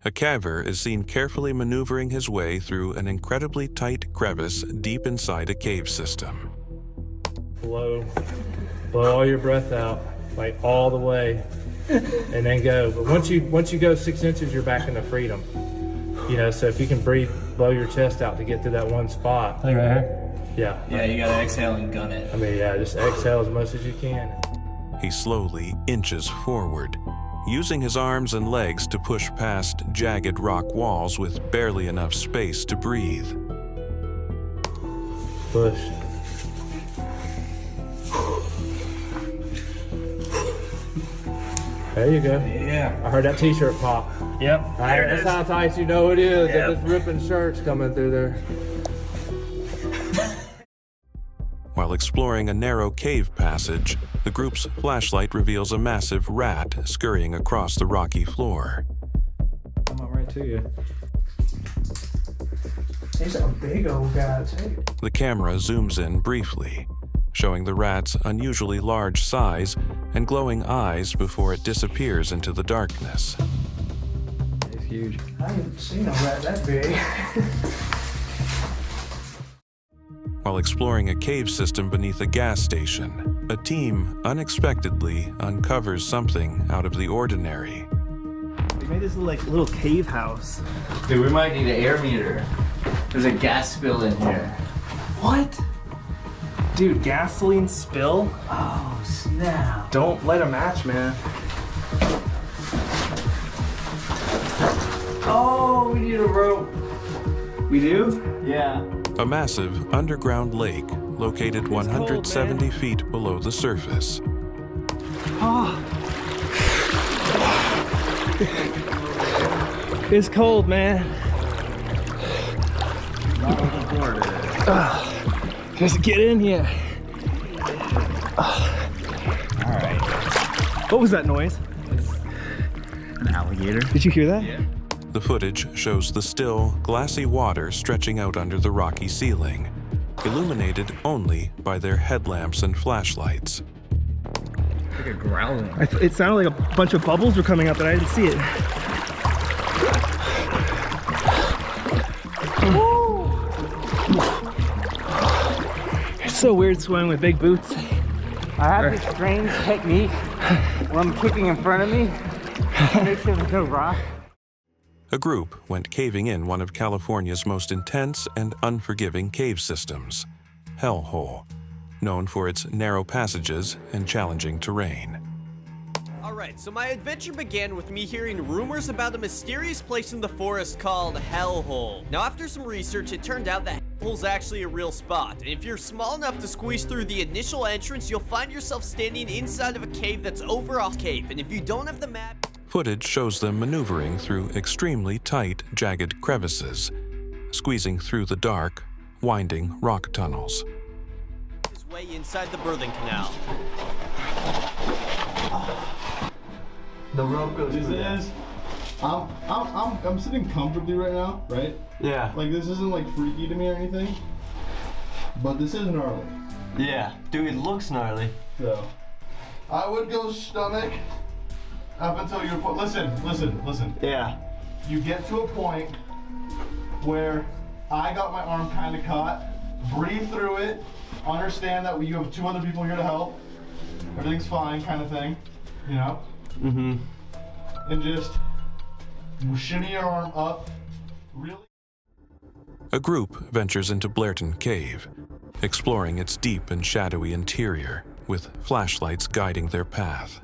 A caver is seen carefully maneuvering his way through an incredibly tight crevice deep inside a cave system. Blow all your breath out, like all the way, and then go. But once you go 6 inches, you're back into freedom. You know, so if you can breathe, blow your chest out to get to that one spot. Like right here? Yeah. Yeah, you gotta exhale and gun it. I mean, yeah, just exhale as much as you can. He slowly inches forward, using his arms and legs to push past jagged rock walls with barely enough space to breathe. Push. There you go. Yeah. I heard that t-shirt pop. Yep. All right, that's how tight you know it is. Yep. If it's ripping shirts coming through there. While exploring a narrow cave passage, the group's flashlight reveals a massive rat scurrying across the rocky floor. Come on right to you. He's a big old guy too. The camera zooms in briefly, showing the rat's unusually large size and glowing eyes before it disappears into the darkness. It's huge. I haven't seen a rat that big. While exploring a cave system beneath a gas station, a team unexpectedly uncovers something out of the ordinary. They made this little cave house. Dude, we might need an air meter. There's a gas spill in here. What? Dude, gasoline spill? Oh, snap. Don't light a match, man. Oh, we need a rope. We do? Yeah. A massive underground lake located 170 feet below the surface. Oh. It's cold, man. Not looking forward to it. Just get in here. Alright. What was that noise? An alligator. Did you hear that? Yeah. The footage shows the still, glassy water stretching out under the rocky ceiling, illuminated only by their headlamps and flashlights. Like a growling. It sounded like a bunch of bubbles were coming up, but I didn't see it. It's so weird swimming with big boots. I have this strange technique where I'm kicking in front of me to make sure there's no rock. A group went caving in one of California's most intense and unforgiving cave systems, Hellhole, known for its narrow passages and challenging terrain. Alright, so my adventure began with me hearing rumors about a mysterious place in the forest called Hellhole. Now after some research, it turned out that Hellhole's actually a real spot, and if you're small enough to squeeze through the initial entrance, you'll find yourself standing inside of a cave that's over a cave, and if you don't have the map... Footage shows them maneuvering through extremely tight, jagged crevices, squeezing through the dark, winding rock tunnels. ...his way inside the birthing canal. The rope goes through there. I'm sitting comfortably right now, right? Yeah. Like this isn't like freaky to me or anything, but this is gnarly. Yeah. Dude, it looks gnarly. So, I would go stomach up until you're. Listen. Yeah. You get to a point where I got my arm kind of caught. Breathe through it. Understand that you have 2 other people here to help. Everything's fine, kind of thing. You know. Mm-hmm. And just shimmy your arm up. Really. A group ventures into Blairton Cave, exploring its deep and shadowy interior, with flashlights guiding their path.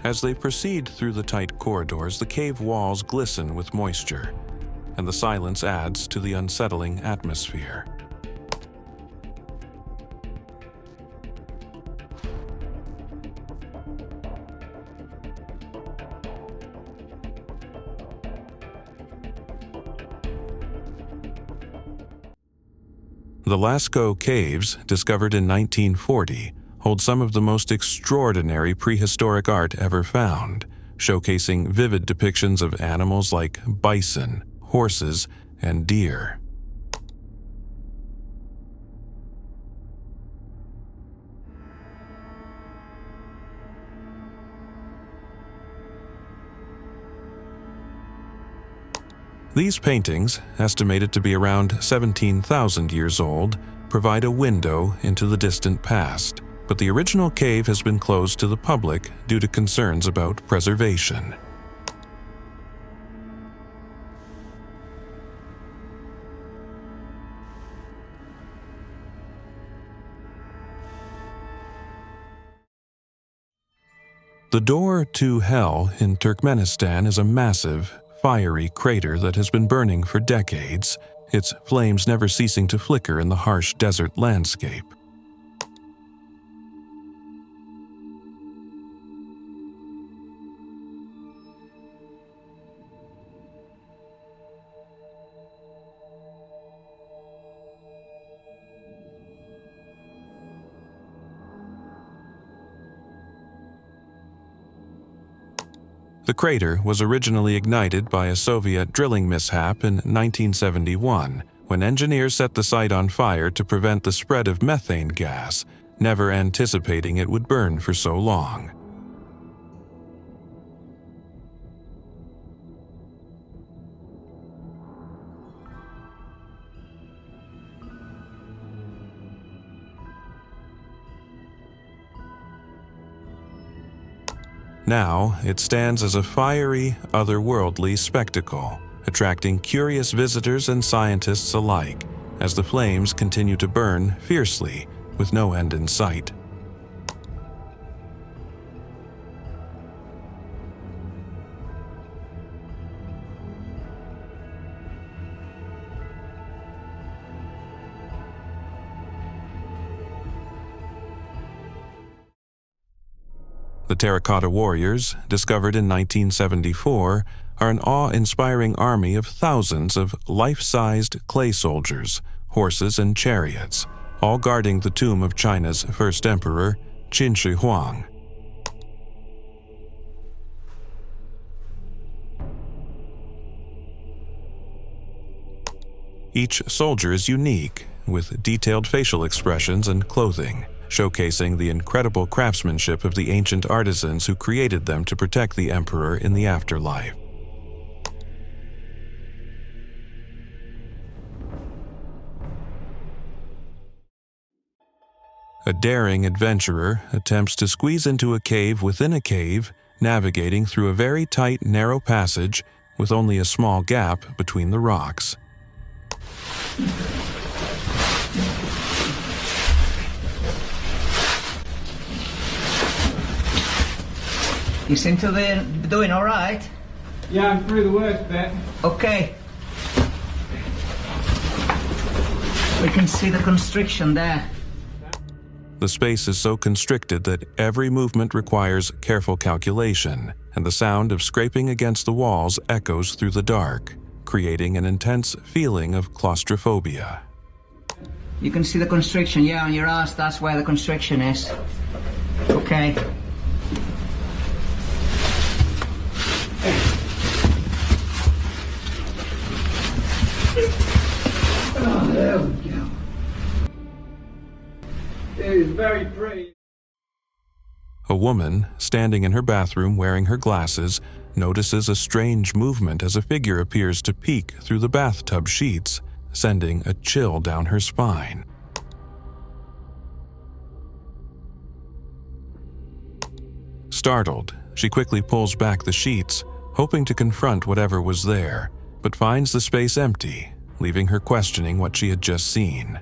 As they proceed through the tight corridors, the cave walls glisten with moisture, and the silence adds to the unsettling atmosphere. The Lascaux Caves, discovered in 1940, hold some of the most extraordinary prehistoric art ever found, showcasing vivid depictions of animals like bison, horses, and deer. These paintings, estimated to be around 17,000 years old, provide a window into the distant past, but the original cave has been closed to the public due to concerns about preservation. The door to hell in Turkmenistan is a massive, fiery crater that has been burning for decades, its flames never ceasing to flicker in the harsh desert landscape. The crater was originally ignited by a Soviet drilling mishap in 1971, when engineers set the site on fire to prevent the spread of methane gas, never anticipating it would burn for so long. Now, it stands as a fiery, otherworldly spectacle, attracting curious visitors and scientists alike, as the flames continue to burn fiercely, with no end in sight. The Terracotta Warriors, discovered in 1974, are an awe-inspiring army of thousands of life-sized clay soldiers, horses, and chariots, all guarding the tomb of China's first emperor, Qin Shi Huang. Each soldier is unique, with detailed facial expressions and clothing, showcasing the incredible craftsmanship of the ancient artisans who created them to protect the emperor in the afterlife. A daring adventurer attempts to squeeze into a cave within a cave, navigating through a very tight, narrow passage with only a small gap between the rocks. You seem to be doing all right. Yeah, I'm through the worst bit. Okay. We can see the constriction there. The space is so constricted that every movement requires careful calculation, and the sound of scraping against the walls echoes through the dark, creating an intense feeling of claustrophobia. You can see the constriction, yeah, on your ass, that's where the constriction is. Okay. Oh, there we go. It is very pretty. A woman, standing in her bathroom wearing her glasses, notices a strange movement as a figure appears to peek through the bathtub sheets, sending a chill down her spine. Startled, she quickly pulls back the sheets, hoping to confront whatever was there, but finds the space empty, leaving her questioning what she had just seen.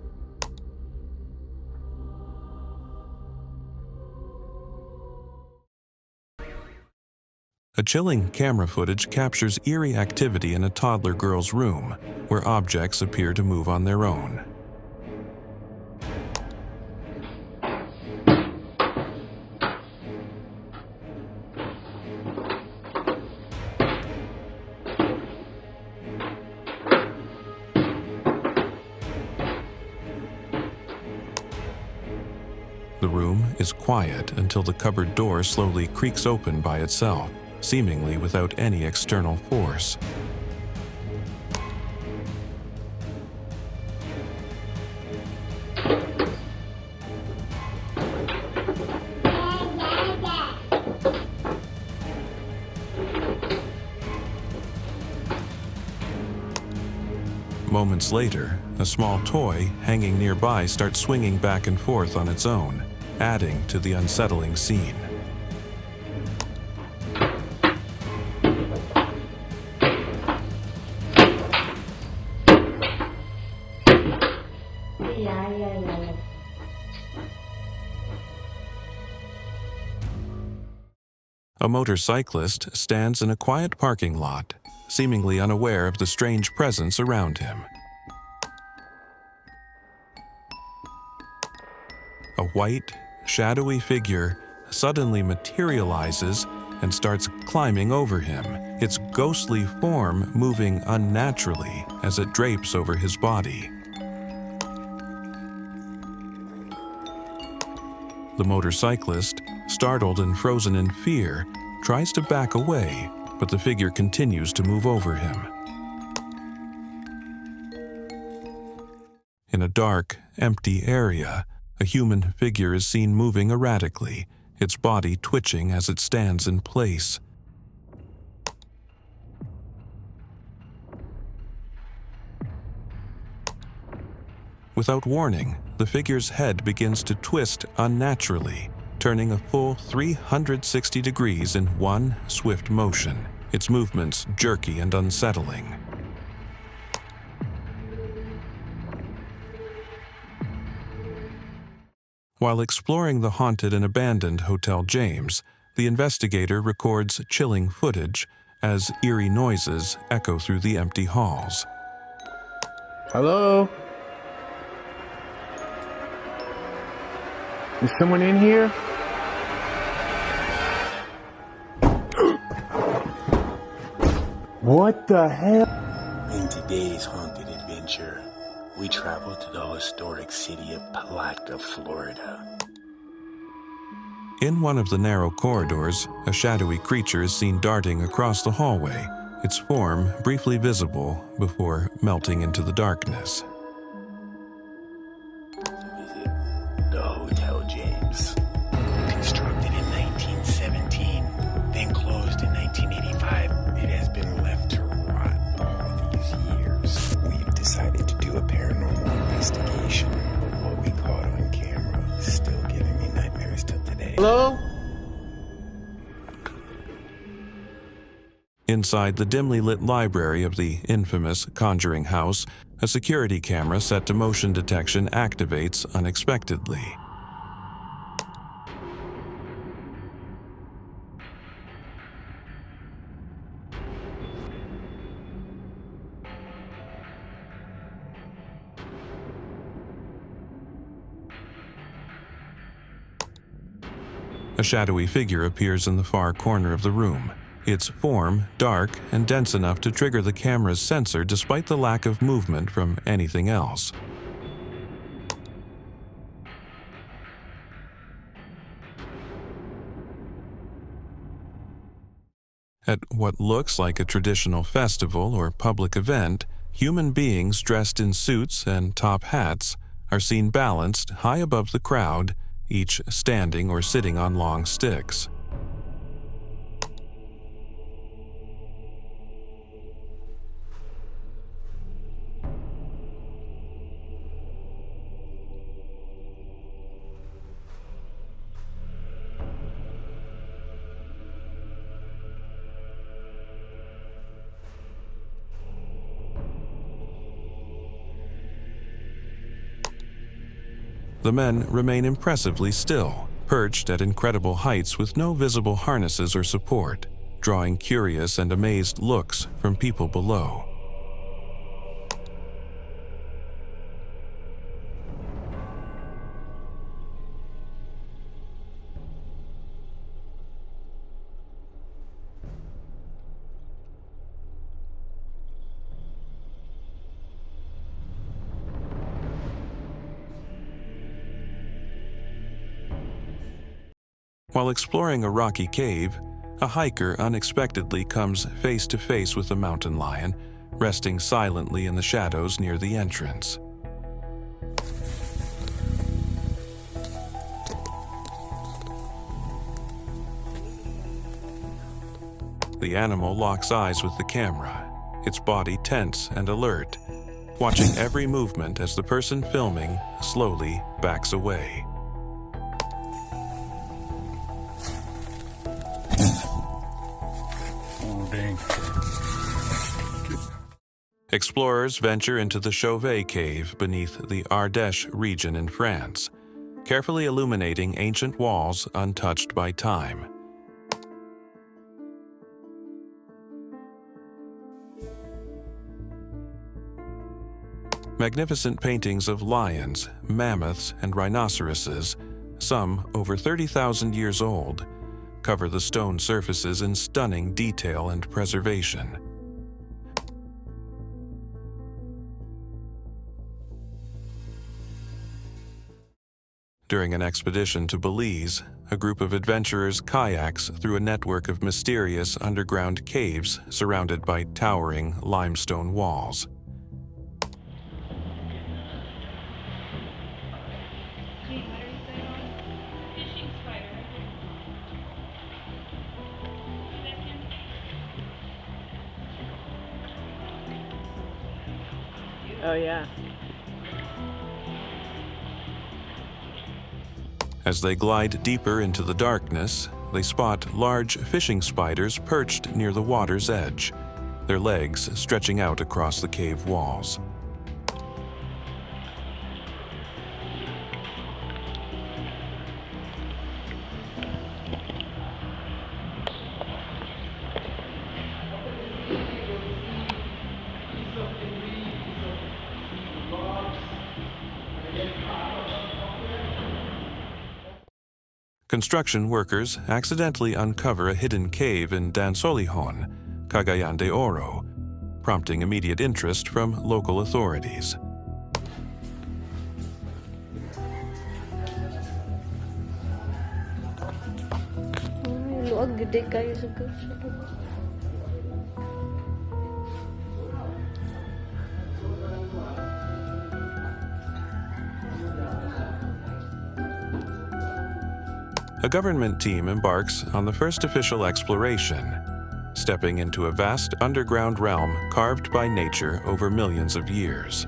A chilling camera footage captures eerie activity in a toddler girl's room, where objects appear to move on their own. The room is quiet until the cupboard door slowly creaks open by itself, seemingly without any external force. Moments later, a small toy hanging nearby starts swinging back and forth on its own, adding to the unsettling scene. A motorcyclist stands in a quiet parking lot, seemingly unaware of the strange presence around him. A white, shadowy figure suddenly materializes and starts climbing over him, its ghostly form moving unnaturally as it drapes over his body. The motorcyclist, startled and frozen in fear, tries to back away, but the figure continues to move over him. In a dark, empty area, a human figure is seen moving erratically, its body twitching as it stands in place. Without warning, the figure's head begins to twist unnaturally, turning a full 360 degrees in one swift motion, its movements jerky and unsettling. While exploring the haunted and abandoned Hotel James, the investigator records chilling footage as eerie noises echo through the empty halls. Hello? Is someone in here? What the hell? In today's haunted adventure, we travel to the historic city of Palatka, Florida. In one of the narrow corridors, a shadowy creature is seen darting across the hallway, its form briefly visible before melting into the darkness. Visit the Hotel James. Constructed in 1917, then closed in 1985, it has been left to rot all these years. We've decided to do a paranormal investigation, but what we caught on camera is still giving me nightmares till today. Hello? Inside the dimly lit library of the infamous Conjuring House, a security camera set to motion detection activates unexpectedly. A shadowy figure appears in the far corner of the room, its form dark and dense enough to trigger the camera's sensor despite the lack of movement from anything else. At what looks like a traditional festival or public event, human beings dressed in suits and top hats are seen balanced high above the crowd, each standing or sitting on long sticks. The men remain impressively still, perched at incredible heights with no visible harnesses or support, drawing curious and amazed looks from people below. While exploring a rocky cave, a hiker unexpectedly comes face to face with a mountain lion, resting silently in the shadows near the entrance. The animal locks eyes with the camera, its body tense and alert, watching every movement as the person filming slowly backs away. Oh, dang. Explorers venture into the Chauvet Cave beneath the Ardèche region in France, carefully illuminating ancient walls untouched by time. Magnificent paintings of lions, mammoths, and rhinoceroses, some over 30,000 years old, cover the stone surfaces in stunning detail and preservation. During an expedition to Belize, a group of adventurers kayaks through a network of mysterious underground caves surrounded by towering limestone walls. Oh, yeah. As they glide deeper into the darkness, they spot large fishing spiders perched near the water's edge, their legs stretching out across the cave walls. Construction workers accidentally uncover a hidden cave in Dansolihon, Cagayan de Oro, prompting immediate interest from local authorities. A government team embarks on the first official exploration, stepping into a vast underground realm carved by nature over millions of years.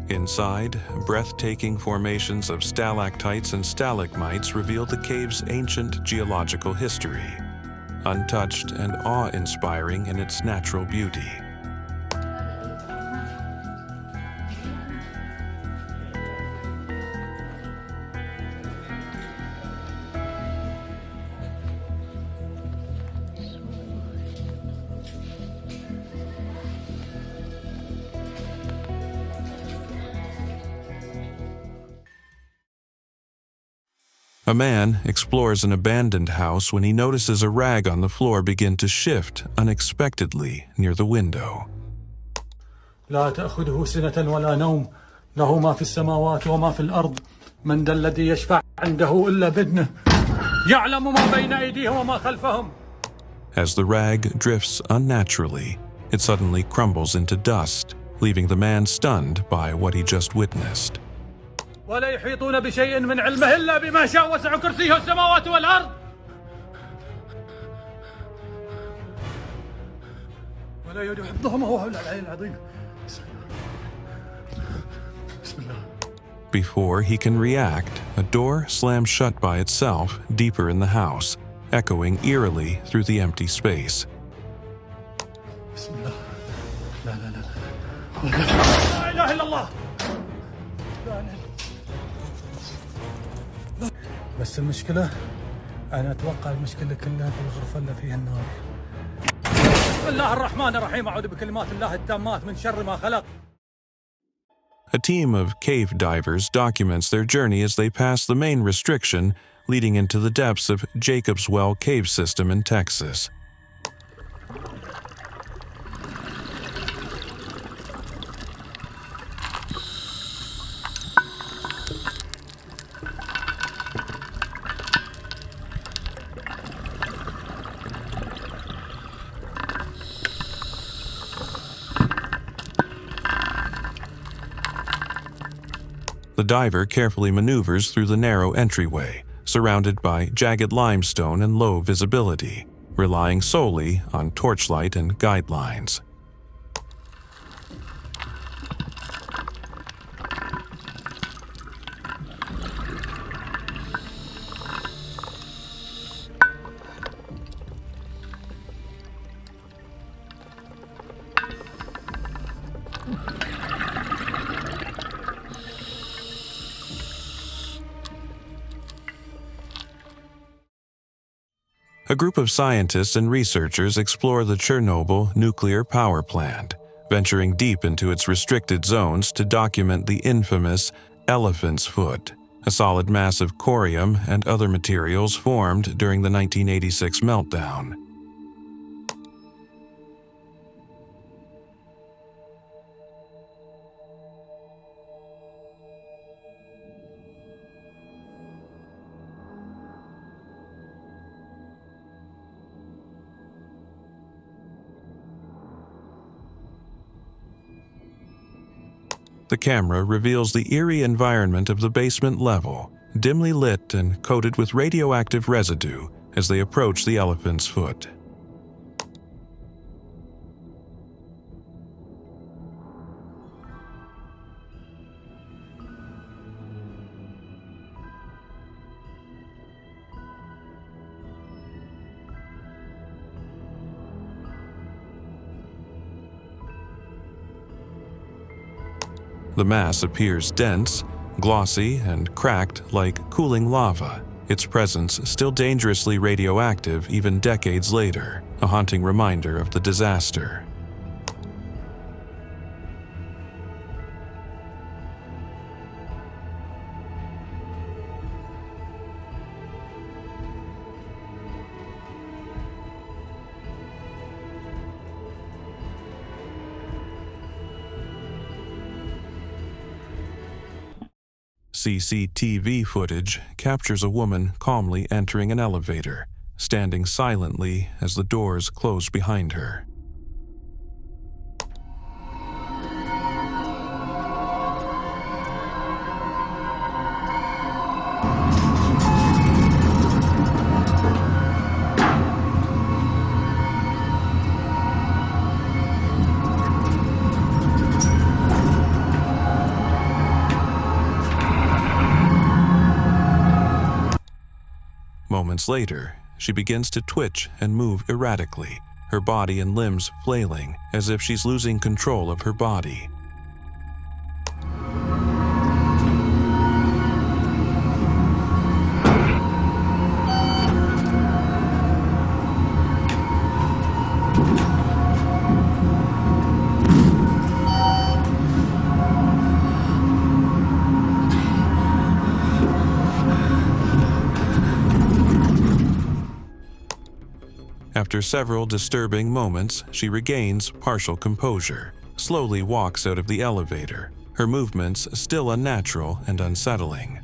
Inside, breathtaking formations of stalactites and stalagmites reveal the cave's ancient geological history, untouched and awe-inspiring in its natural beauty. A man explores an abandoned house when he notices a rag on the floor begin to shift unexpectedly near the window. لا تأخذه سنة ولا نوم له ما في السماوات وما في الأرض من ذا الذي يشفع عنده إلا بإذنه يعلم ما بين أيديهم وما خلفهم. As the rag drifts unnaturally, it suddenly crumbles into dust, leaving the man stunned by what he just witnessed. ولا يحيطون بشيء من علمه إلا بما شاء وسع كرسيه السماوات والأرض ولا يؤوده حفظهما وهو العلي العظيم. بسم الله. Before he can react, a door slams shut by itself deeper in the house, echoing eerily through the empty space. بسم الله. لا لا لا لا إله إلا الله. بس المشكلة أنا أتوقع المشكلة كلها في الغرفة اللي فيها النار. بسم الله الرحمن الرحيم أعوذ بكلمات الله التامات من شر ما خلق. A team of cave divers documents their journey as they pass the main restriction leading into the depths of Jacob's Well cave system in Texas. The diver carefully maneuvers through the narrow entryway, surrounded by jagged limestone and low visibility, relying solely on torchlight and guidelines. A group of scientists and researchers explore the Chernobyl nuclear power plant, venturing deep into its restricted zones to document the infamous Elephant's Foot, a solid mass of corium and other materials formed during the 1986 meltdown. The camera reveals the eerie environment of the basement level, dimly lit and coated with radioactive residue as they approach the Elephant's Foot. The mass appears dense, glossy, and cracked like cooling lava, its presence still dangerously radioactive even decades later, a haunting reminder of the disaster. CCTV footage captures a woman calmly entering an elevator, standing silently as the doors close behind her. Moments later, she begins to twitch and move erratically, her body and limbs flailing as if she's losing control of her body. After several disturbing moments, she regains partial composure, slowly walks out of the elevator, her movements still unnatural and unsettling.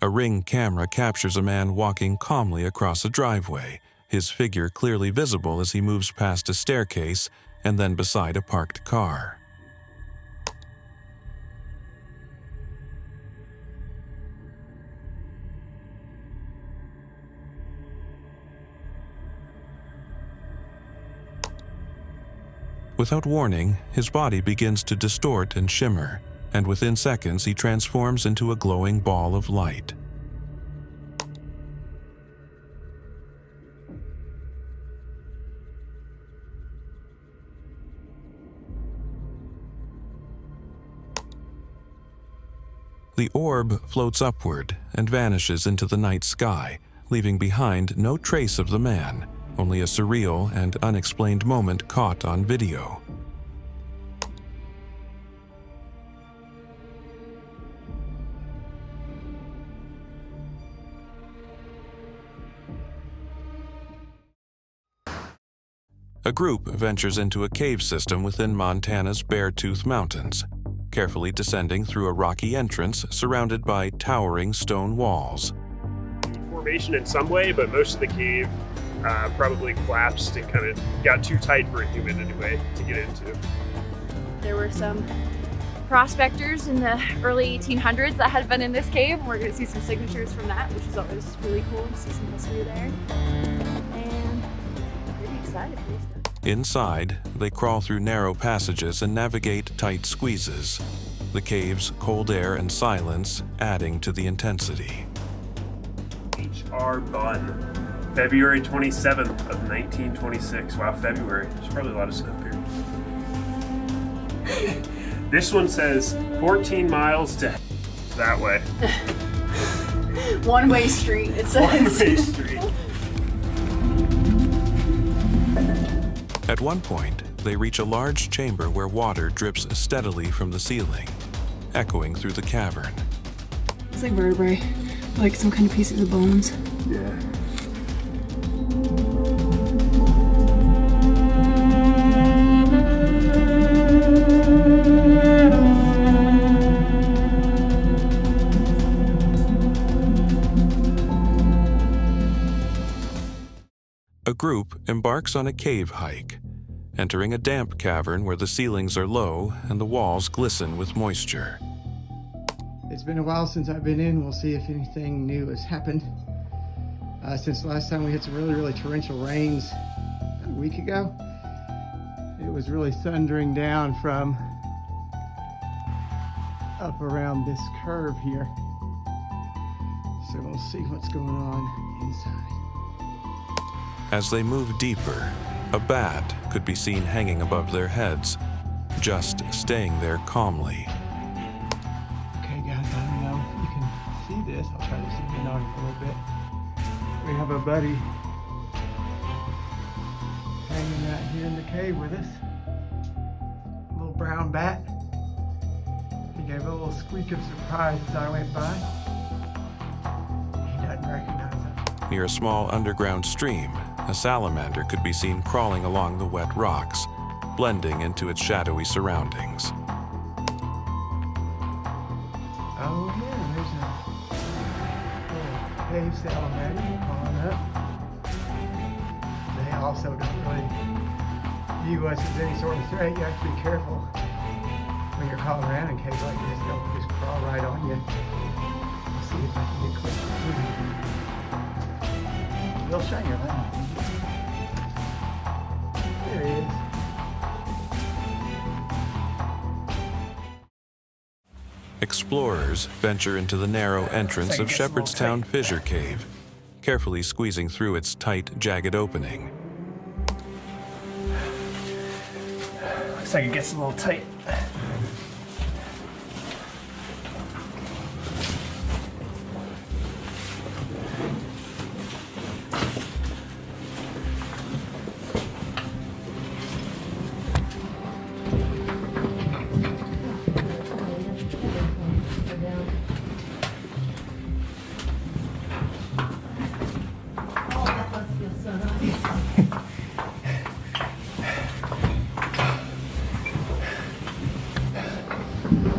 A Ring camera captures a man walking calmly across a driveway, his figure clearly visible as he moves past a staircase and then beside a parked car. Without warning, his body begins to distort and shimmer, and within seconds he transforms into a glowing ball of light. The orb floats upward and vanishes into the night sky, leaving behind no trace of the man, only a surreal and unexplained moment caught on video. A group ventures into a cave system within Montana's Beartooth Mountains, carefully descending through a rocky entrance surrounded by towering stone walls. Formation in some way, but most of the cave probably collapsed and kind of got too tight for a human anyway to get into. There were some prospectors in the early 1800s that had been in this cave. We're going to see some signatures from that, which is always really cool to see some history there. And I'm pretty excited for this stuff. Inside, they crawl through narrow passages and navigate tight squeezes, the cave's cold air and silence adding to the intensity. H.R. Bunn, February 27th of 1926. Wow, February. There's probably a lot of stuff here. This one says 14 miles to that way. One-way street, it says. One-way street. At one point, they reach a large chamber where water drips steadily from the ceiling, echoing through the cavern. It's like vertebrae, like some kind of pieces of bones. Yeah. A group embarks on a cave hike, entering a damp cavern where the ceilings are low and the walls glisten with moisture. It's been a while since I've been in. We'll see if anything new has happened. Since last time we had some really torrential rains a week ago. It was really thundering down from up around this curve here. So we'll see what's going on inside. As they move deeper, a bat could be seen hanging above their heads, just staying there calmly. Okay guys, I don't know if you can see this. I'll try to zoom in on it a little bit. We have a buddy hanging out here in the cave with us. A little brown bat. He gave a little squeak of surprise as I went by. He doesn't recognize us. Near a small underground stream, a salamander could be seen crawling along the wet rocks, blending into its shadowy surroundings. Oh yeah, there's a little cave salamander crawling up. They also don't really view us as any sort of threat. You have to be careful when you're crawling around in caves like this. They'll just crawl right on you. Let's see if I can get close. They'll shine your light. There he is. Explorers venture into the narrow entrance of Shepherdstown Fissure Cave, carefully squeezing through its tight, jagged opening. Looks like it gets a little tight.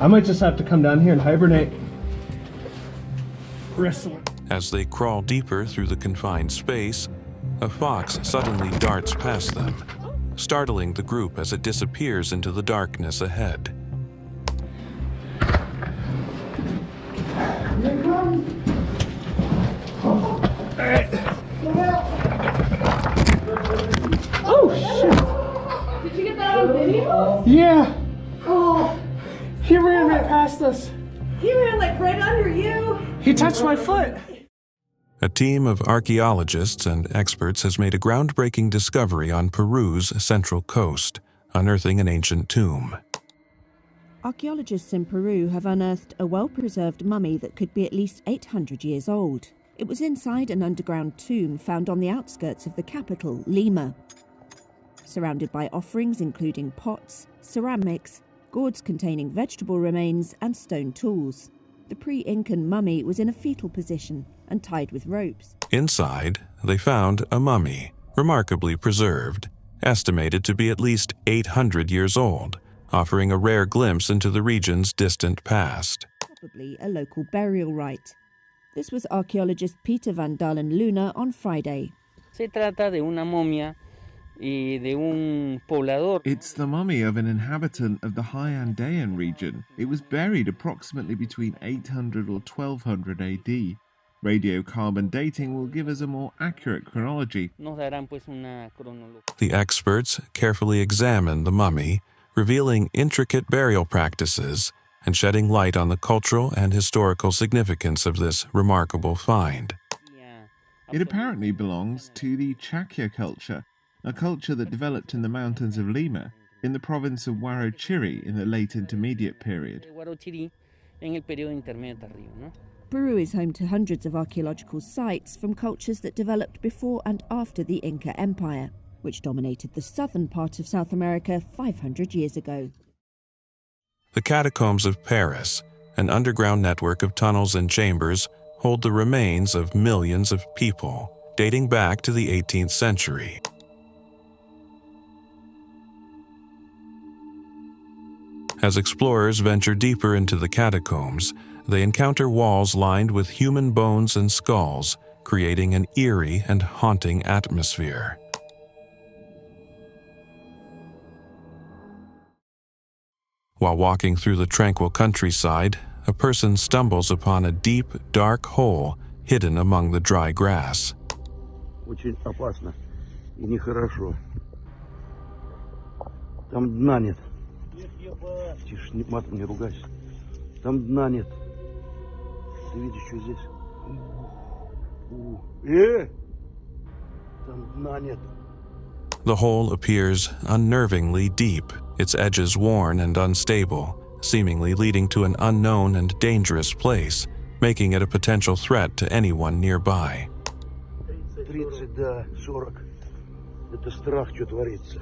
I might just have to come down here and hibernate. Wrestle. As they crawl deeper through the confined space, a fox suddenly darts past them, startling the group as it disappears into the darkness ahead. Oh shit! Did you get that on video? Yeah. Oh, He ran right past us. he ran like right under you. He touched my foot. A team of archaeologists and experts has made a groundbreaking discovery on Peru's central coast, unearthing an ancient tomb. Archaeologists in Peru have unearthed a well-preserved mummy that could be at least 800 years old. It was inside an underground tomb found on the outskirts of the capital, Lima. Surrounded by offerings including pots, ceramics, gourds containing vegetable remains and stone tools. The pre-Incan mummy was in a fetal position and tied with ropes. Inside, they found a mummy, remarkably preserved, estimated to be at least 800 years old, offering a rare glimpse into the region's distant past. Probably a local burial rite. This was archaeologist Peter van Dalen Luna on Friday. Se trata de una momia y de un poblador. It's the mummy of an inhabitant of the high Andean region. It was buried approximately between 800 or 1200 AD. Radiocarbon dating will give us a more accurate chronology. Nos darán pues una cronología. The experts carefully examined the mummy, revealing intricate burial practices and shedding light on the cultural and historical significance of this remarkable find. It apparently belongs to the Chakya culture, a culture that developed in the mountains of Lima, in the province of Huarochirí in the late intermediate period. En el periodo intermedio tardío, ¿no? Peru is home to hundreds of archaeological sites from cultures that developed before and after the Inca Empire, which dominated the southern part of South America 500 years ago. The catacombs of Paris, an underground network of tunnels and chambers, hold the remains of millions of people, dating back to the 18th century. As explorers venture deeper into the catacombs, they encounter walls lined with human bones and skulls, creating an eerie and haunting atmosphere. While walking through the tranquil countryside, a person stumbles upon a deep, dark hole hidden among the dry grass. Очень опасно и нехорошо. Там дна нет. Тише, матом не ругайся. Там дна нет. Ты видишь, что здесь? Там дна нет. The hole appears unnervingly deep, its edges worn and unstable, seemingly leading to an unknown and dangerous place, making it a potential threat to anyone nearby. 30 до 40. Это страх, что творится.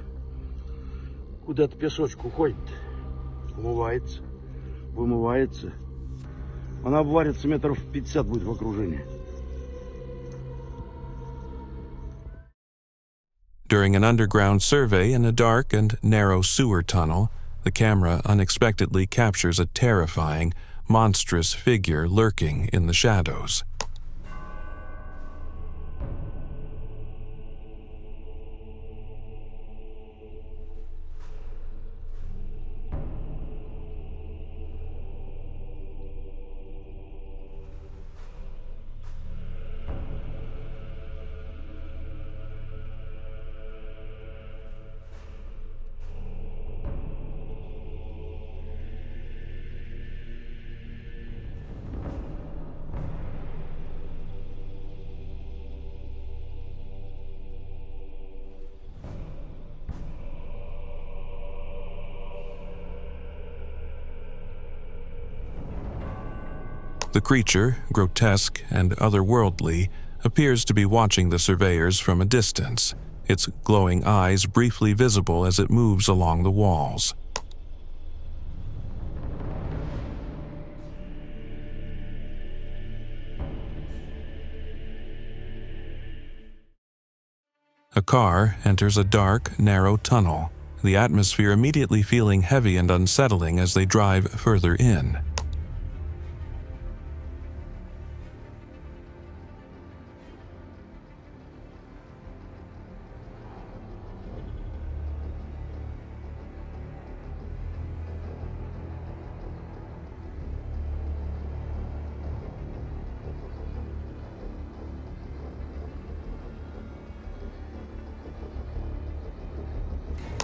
Куда-то песочек уходит, умывается, вымывается. Она обварится метров 50 будет в окружении. During an underground survey in a dark and narrow sewer tunnel, the camera unexpectedly captures a terrifying, monstrous figure lurking in the shadows. The creature, grotesque and otherworldly, appears to be watching the surveyors from a distance, its glowing eyes briefly visible as it moves along the walls. A car enters a dark, narrow tunnel, the atmosphere immediately feeling heavy and unsettling as they drive further in.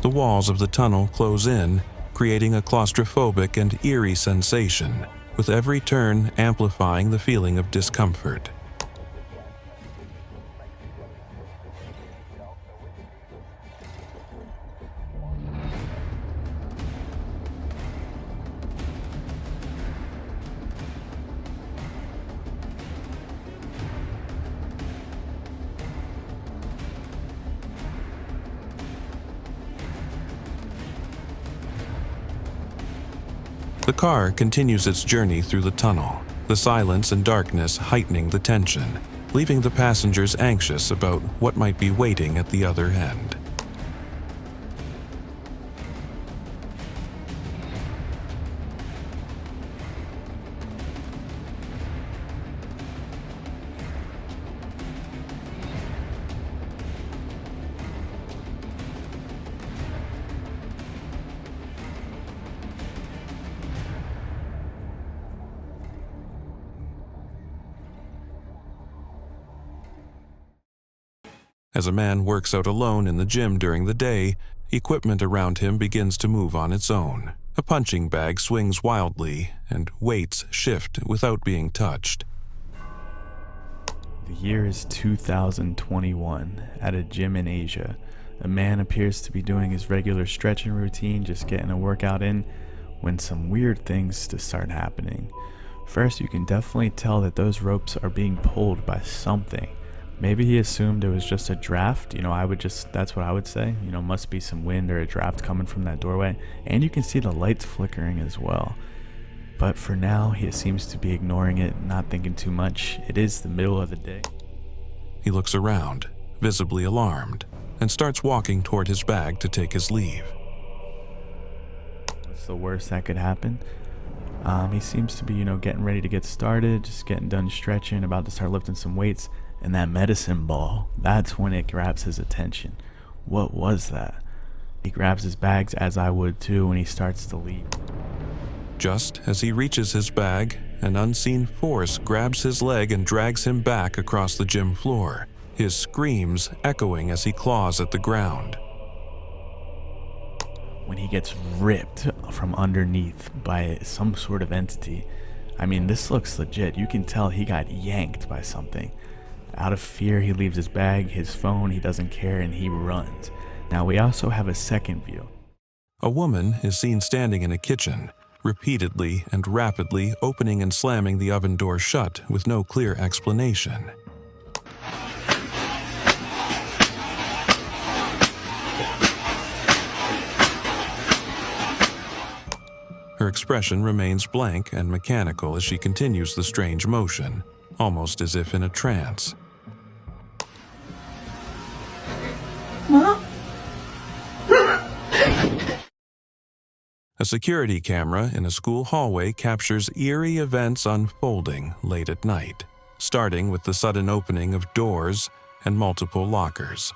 The walls of the tunnel close in, creating a claustrophobic and eerie sensation, with every turn amplifying the feeling of discomfort. The car continues its journey through the tunnel, the silence and darkness heightening the tension, leaving the passengers anxious about what might be waiting at the other end. As a man works out alone in the gym during the day, equipment around him begins to move on its own. A punching bag swings wildly, and weights shift without being touched. The year is 2021. At a gym in Asia, a man appears to be doing his regular stretching routine, just getting a workout in, when some weird things start happening. First, you can definitely tell that those ropes are being pulled by something. Maybe he assumed it was just a draft. That's what I would say. Must be some wind or a draft coming from that doorway. And you can see the lights flickering as well. But for now, he seems to be ignoring it, not thinking too much. It is the middle of the day. He looks around, visibly alarmed, and starts walking toward his bag to take his leave. What's the worst that could happen? He seems to be, getting ready to get started, just getting done stretching, about to start lifting some weights. And that medicine ball, that's when it grabs his attention. What was that? He grabs his bags, as I would too, and he starts to leave. Just as he reaches his bag, an unseen force grabs his leg and drags him back across the gym floor, his screams echoing as he claws at the ground. When he gets ripped from underneath by some sort of entity, this looks legit. You can tell he got yanked by something. Out of fear, he leaves his bag, his phone, he doesn't care, and he runs. Now, we also have a second view. A woman is seen standing in a kitchen, repeatedly and rapidly opening and slamming the oven door shut with no clear explanation. Her expression remains blank and mechanical as she continues the strange motion, almost as if in a trance. A security camera in a school hallway captures eerie events unfolding late at night, starting with the sudden opening of doors and multiple lockers.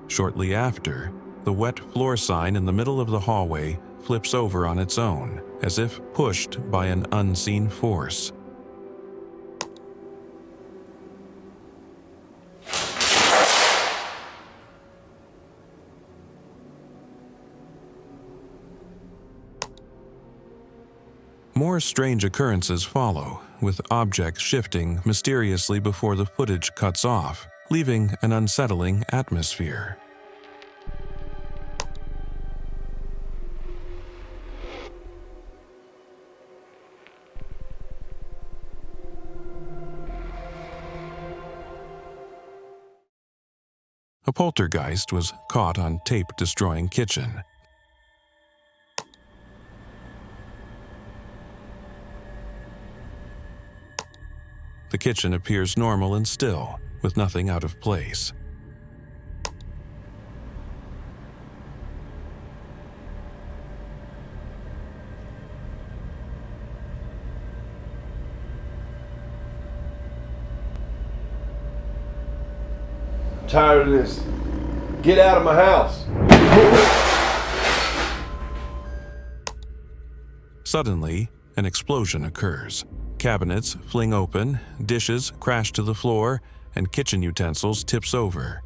Shortly after, the wet floor sign in the middle of the hallway flips over on its own, as if pushed by an unseen force. More strange occurrences follow, with objects shifting mysteriously before the footage cuts off, leaving an unsettling atmosphere. A poltergeist was caught on tape destroying kitchen. The kitchen appears normal and still, with nothing out of place. Tired of this. Get out of my house. Suddenly, an explosion occurs. Cabinets fling open, dishes crash to the floor, and kitchen utensils tips over.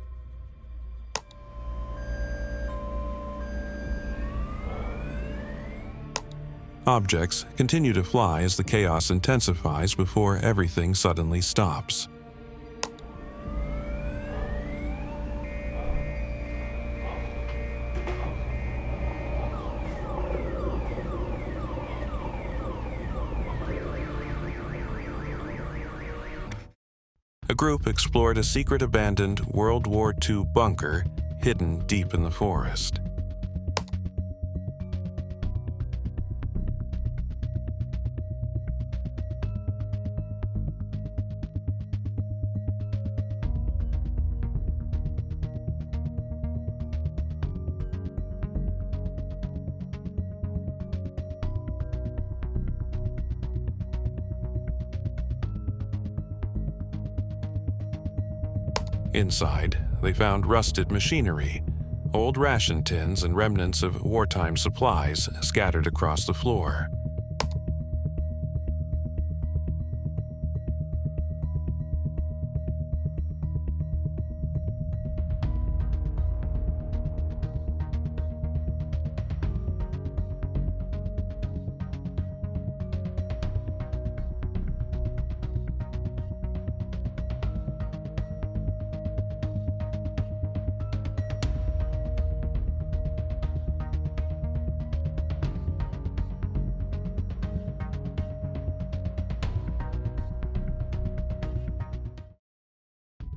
Objects continue to fly as the chaos intensifies before everything suddenly stops. A group explored a secret abandoned World War II bunker hidden deep in the forest. Inside, they found rusted machinery, old ration tins, and remnants of wartime supplies scattered across the floor.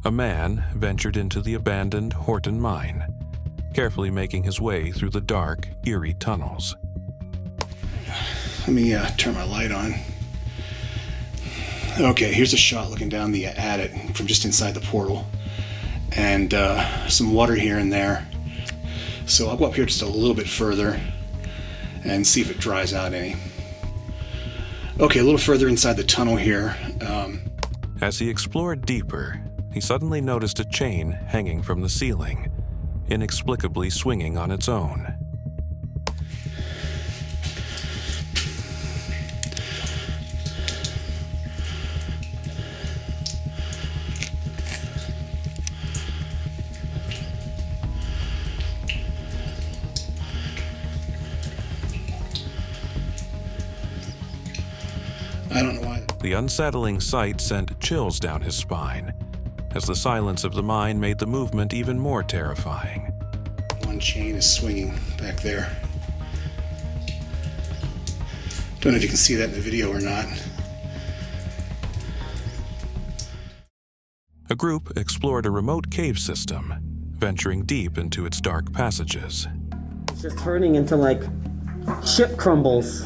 A man ventured into the abandoned Horton mine, carefully making his way through the dark, eerie tunnels. Let me turn my light on. Okay, here's a shot looking down at it from just inside the portal. And some water here and there. So I'll go up here just a little bit further and see if it dries out any. Okay, a little further inside the tunnel here. As he explored deeper, he suddenly noticed a chain hanging from the ceiling, inexplicably swinging on its own. I don't know why. The unsettling sight sent chills down his spine, as the silence of the mine made the movement even more terrifying. One chain is swinging back there. Don't know if you can see that in the video or not. A group explored a remote cave system, venturing deep into its dark passages. It's just turning into like chip crumbles.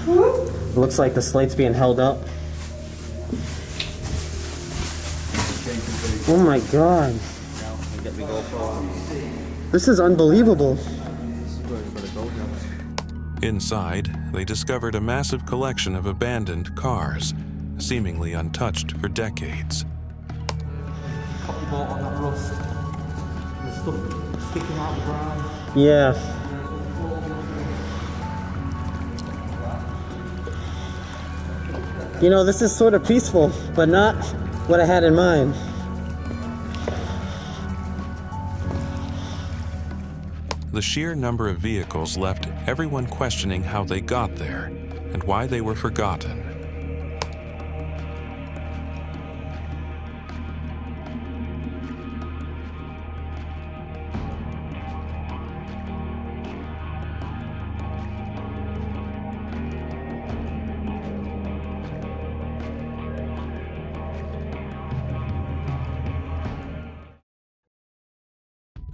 It looks like the slate's being held up. Oh my god. This is unbelievable. Inside, they discovered a massive collection of abandoned cars, seemingly untouched for decades. Yeah. You know, this is sort of peaceful, but not what I had in mind. The sheer number of vehicles left everyone questioning how they got there and why they were forgotten.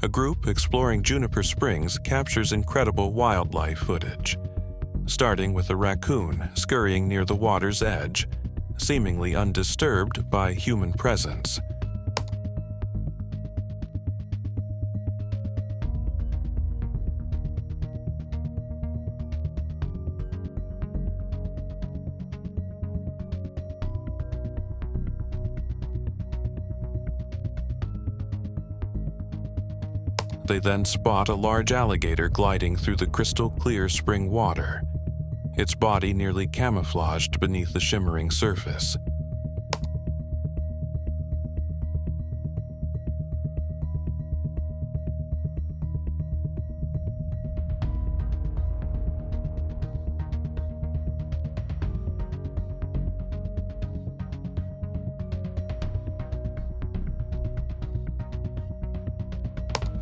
A group exploring Juniper Springs captures incredible wildlife footage. starting with a raccoon scurrying near the water's edge, seemingly undisturbed by human presence. They then spot a large alligator gliding through the crystal-clear spring water, its body nearly camouflaged beneath the shimmering surface.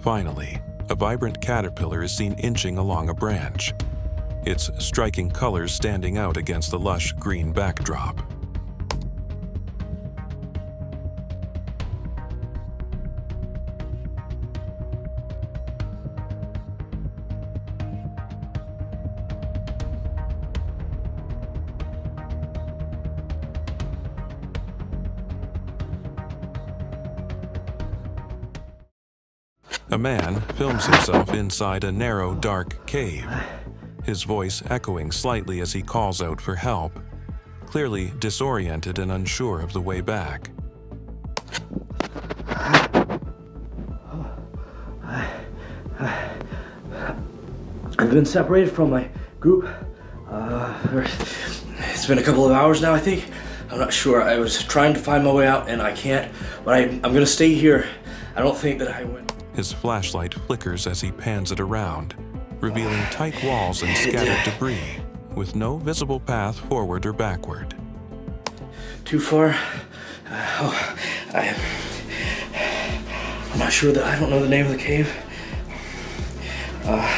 Finally, a vibrant caterpillar is seen inching along a branch, its striking colors standing out against the lush green backdrop. A man films himself inside a narrow, dark cave, his voice echoing slightly as he calls out for help, clearly disoriented and unsure of the way back. I've been separated from my group. It's been a couple of hours now, I think. I'm not sure. I was trying to find my way out and I can't, but I'm gonna stay here. I don't think that I went. His flashlight flickers as he pans it around, revealing tight walls and scattered debris, with no visible path forward or backward. Too far? I'm not sure that I don't know the name of the cave. Our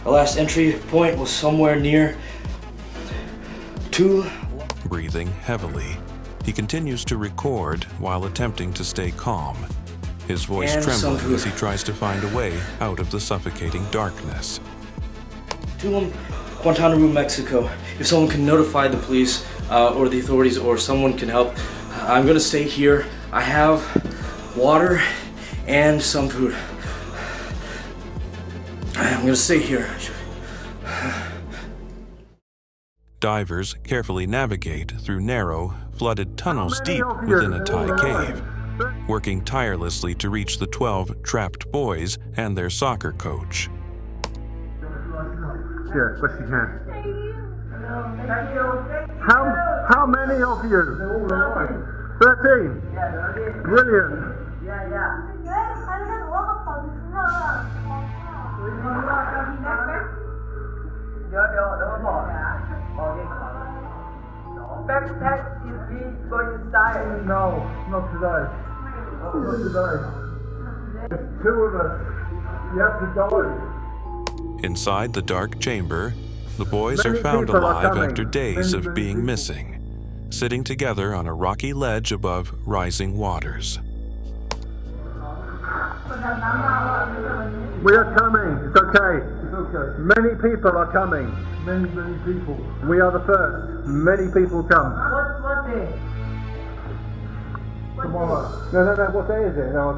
last entry point was somewhere near two. Breathing heavily, he continues to record while attempting to stay calm, his voice trembling as he tries to find a way out of the suffocating darkness. Tulum, Guantanamo, Mexico. If someone can notify the police or the authorities or someone can help, I'm gonna stay here. I have water and some food. I'm gonna stay here. Divers carefully navigate through narrow, flooded tunnels deep within a Thai cave, working tirelessly to reach the 12 trapped boys and their soccer coach. Yeah, best you can. How many of you? 13. Brilliant. Backpack is we go inside. No, not today. Not today. There's 2 of us. You have to die. Inside the dark chamber, the boys are found alive after days of being missing, sitting together on a rocky ledge above rising waters. We are coming. It's okay. It's okay. Many people are coming. Many people. We are the first. Many people come. What day? Tomorrow. No. What day is it? No,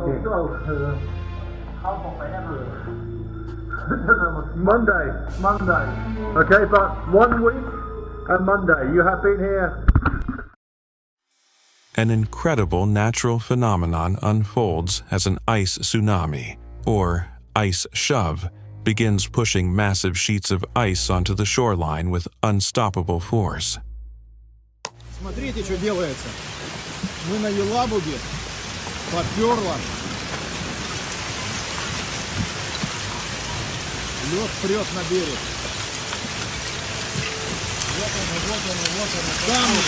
Monday. Okay, but 1 week and Monday. You have been here. An incredible natural phenomenon unfolds as an ice tsunami, or ice shove, begins pushing massive sheets of ice onto the shoreline with unstoppable force. Смотрите, что делается. Мы на Елабуге. Попёрло. Лед прет на берег. Вот он. Камни.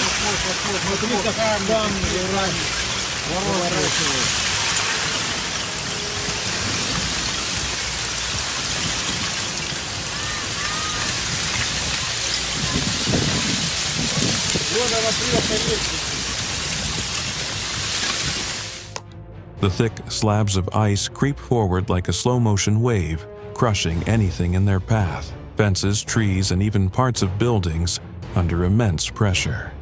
Смотри, как камни ворачивают. The thick slabs of ice creep forward like a slow-motion wave, crushing anything in their path, fences, trees, and even parts of buildings under immense pressure.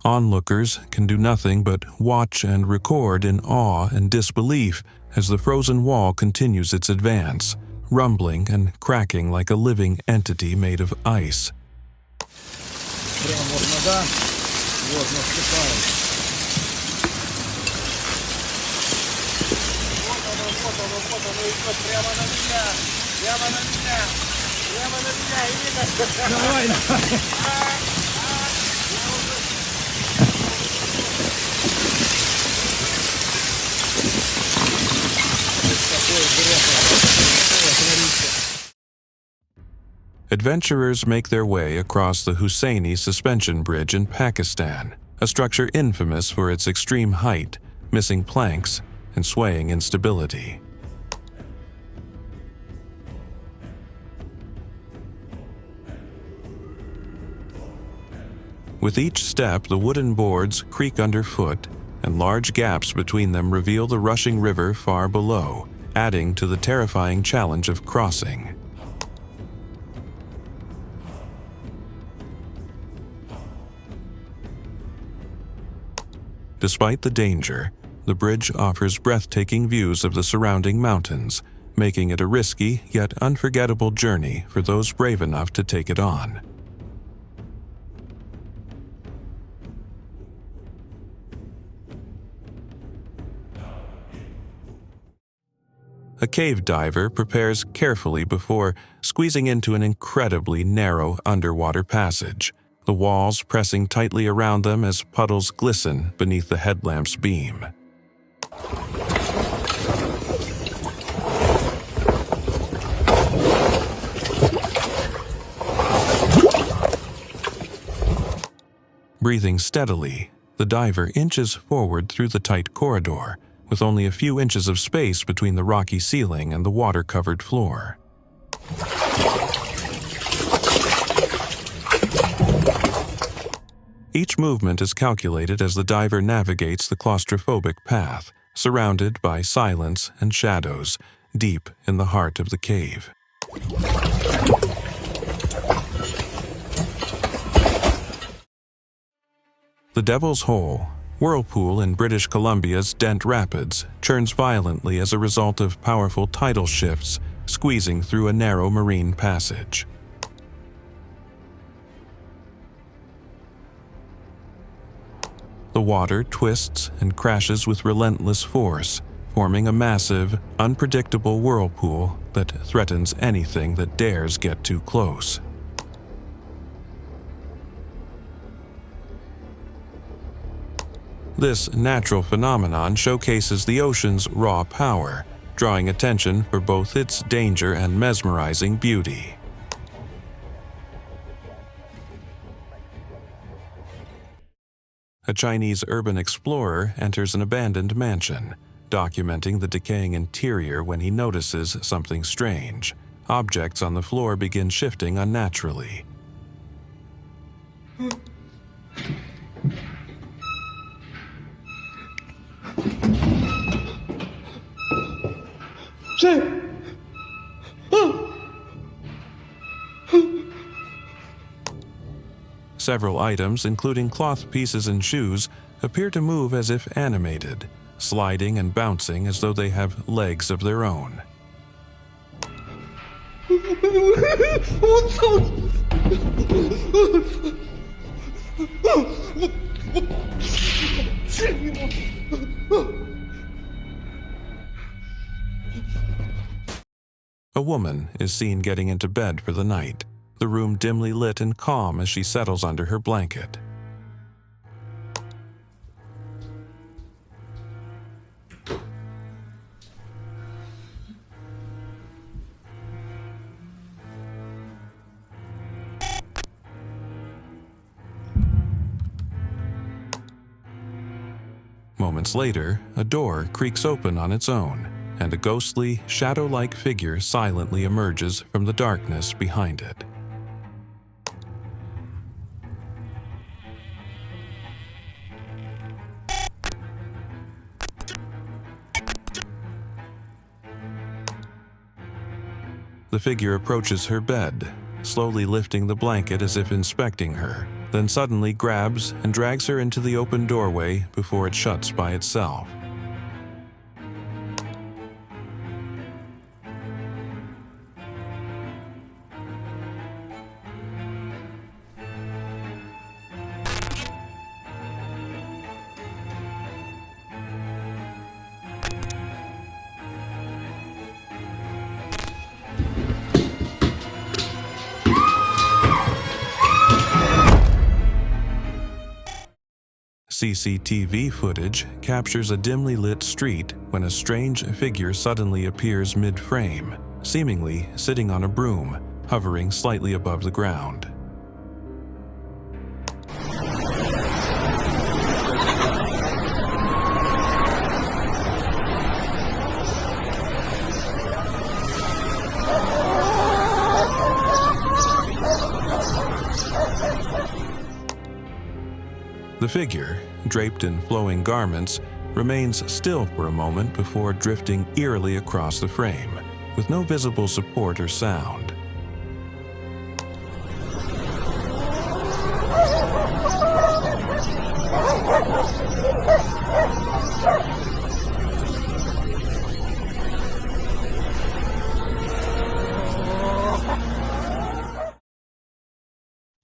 Onlookers can do nothing but watch and record in awe and disbelief as the frozen wall continues its advance, rumbling and cracking like a living entity made of ice. Adventurers make their way across the Husseini Suspension Bridge in Pakistan, a structure infamous for its extreme height, missing planks, and swaying instability. With each step, the wooden boards creak underfoot, and large gaps between them reveal the rushing river far below, adding to the terrifying challenge of crossing. Despite the danger, the bridge offers breathtaking views of the surrounding mountains, making it a risky yet unforgettable journey for those brave enough to take it on. A cave diver prepares carefully before squeezing into an incredibly narrow underwater passage, the walls pressing tightly around them as puddles glisten beneath the headlamp's beam. Breathing steadily, the diver inches forward through the tight corridor, with only a few inches of space between the rocky ceiling and the water-covered floor. Each movement is calculated as the diver navigates the claustrophobic path, surrounded by silence and shadows, deep in the heart of the cave. The Devil's Hole, whirlpool in British Columbia's Dent Rapids, churns violently as a result of powerful tidal shifts squeezing through a narrow marine passage. The water twists and crashes with relentless force, forming a massive, unpredictable whirlpool that threatens anything that dares get too close. This natural phenomenon showcases the ocean's raw power, drawing attention for both its danger and mesmerizing beauty. A Chinese urban explorer enters an abandoned mansion, documenting the decaying interior when he notices something strange. Objects on the floor begin shifting unnaturally. Several items, including cloth pieces and shoes, appear to move as if animated, sliding and bouncing as though they have legs of their own. A woman is seen getting into bed for the night, the room dimly lit and calm as she settles under her blanket. Moments later, a door creaks open on its own, and a ghostly, shadow-like figure silently emerges from the darkness behind it. The figure approaches her bed, slowly lifting the blanket as if inspecting her, then suddenly grabs and drags her into the open doorway before it shuts by itself. CCTV footage captures a dimly lit street when a strange figure suddenly appears mid-frame, seemingly sitting on a broom, hovering slightly above the ground. The figure, draped in flowing garments, remains still for a moment before drifting eerily across the frame, with no visible support or sound.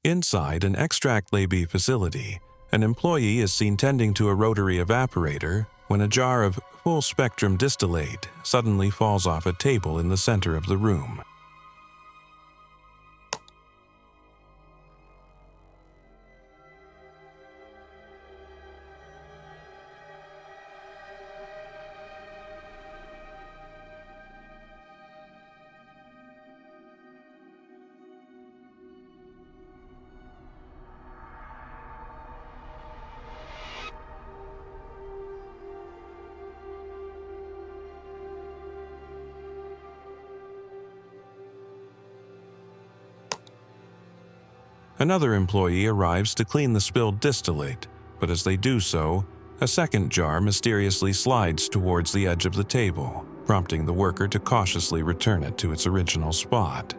Inside an extract lab facility, an employee is seen tending to a rotary evaporator when a jar of full-spectrum distillate suddenly falls off a table in the center of the room. Another employee arrives to clean the spilled distillate, but as they do so, a second jar mysteriously slides towards the edge of the table, prompting the worker to cautiously return it to its original spot.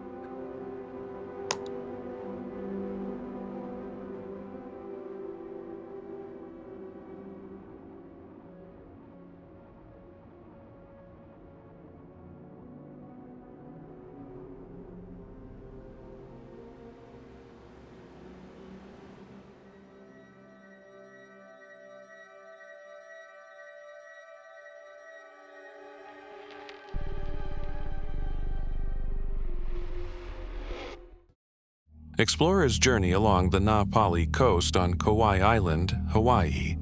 Explorers journey along the Na Pali coast on Kauai Island, Hawaii,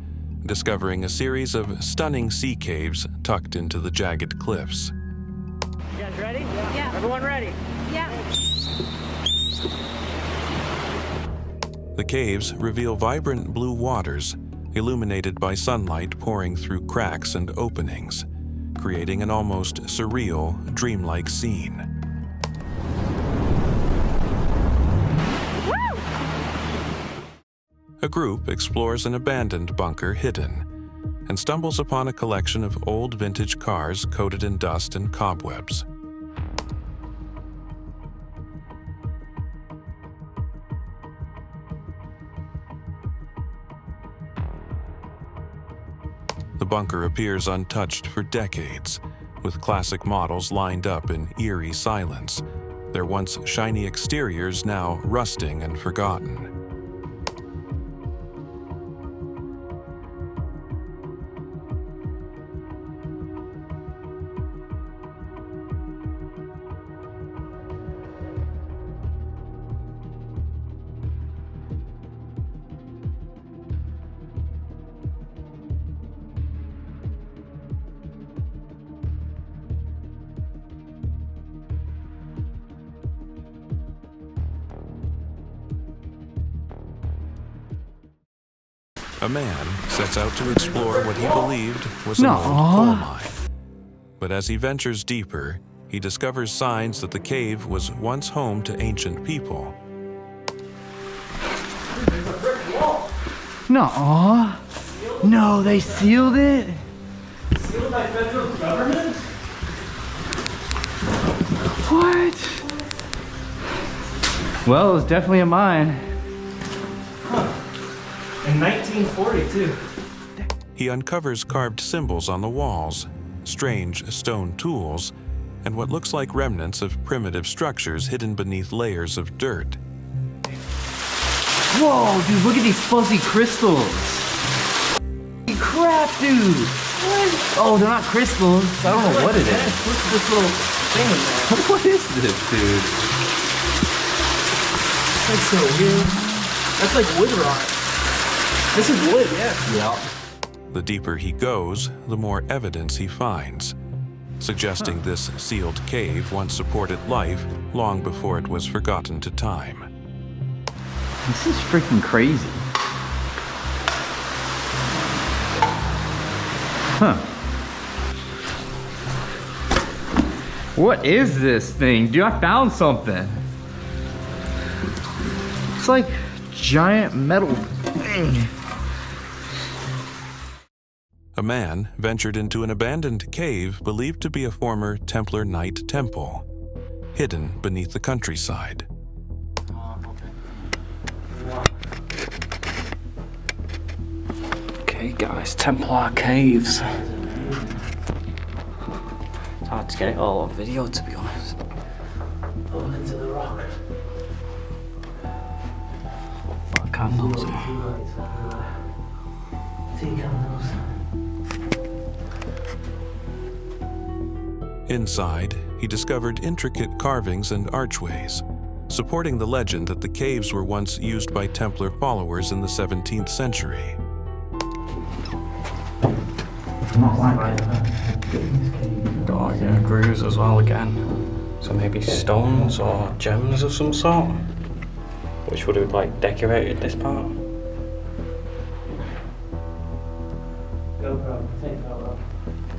discovering a series of stunning sea caves tucked into the jagged cliffs. You guys ready? Yeah. Everyone ready? Yeah. The caves reveal vibrant blue waters, illuminated by sunlight pouring through cracks and openings, creating an almost surreal, dreamlike scene. A group explores an abandoned bunker hidden and stumbles upon a collection of old vintage cars coated in dust and cobwebs. The bunker appears untouched for decades, with classic models lined up in eerie silence, their once shiny exteriors now rusting and forgotten. A man sets out to explore what he believed was an old coal mine. But as he ventures deeper, he discovers signs that the cave was once home to ancient people. Nuh-uh. No, they sealed it? Sealed by federal government? What? Well, it was definitely a mine. In 1942. He uncovers carved symbols on the walls, strange stone tools, and what looks like remnants of primitive structures hidden beneath layers of dirt. Whoa, dude, look at these fuzzy crystals. Holy crap, dude. What? Oh, they're not crystals. I don't know what it is. What's this little thing in there? What is this, dude? That's so weird. That's like wood rot. This is wood, yeah. Yeah. The deeper he goes, the more evidence he finds, suggesting this sealed cave once supported life long before it was forgotten to time. This is freaking crazy. Huh. What is this thing? Dude, I found something. It's like giant metal thing. A man ventured into an abandoned cave believed to be a former Templar Knight temple, hidden beneath the countryside. Okay, guys, Templar Caves. It's hard to get it all on video, to be honest. Pulling into the rock. What candles? Tea candles. Inside, he discovered intricate carvings and archways, supporting the legend that the caves were once used by Templar followers in the 17th century. Oh yeah, grooves as well again. So maybe stones or gems of some sort, which would have like decorated this part.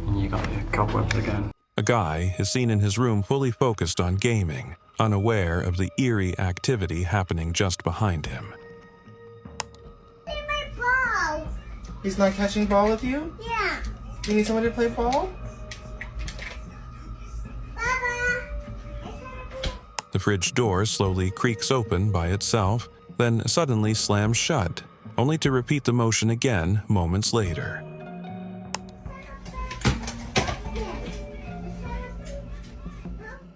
And you got your cobwebs again. A guy is seen in his room fully focused on gaming, unaware of the eerie activity happening just behind him. He's not catching ball with you? Yeah. You need somebody to play ball? The fridge door slowly creaks open by itself, then suddenly slams shut, only to repeat the motion again moments later.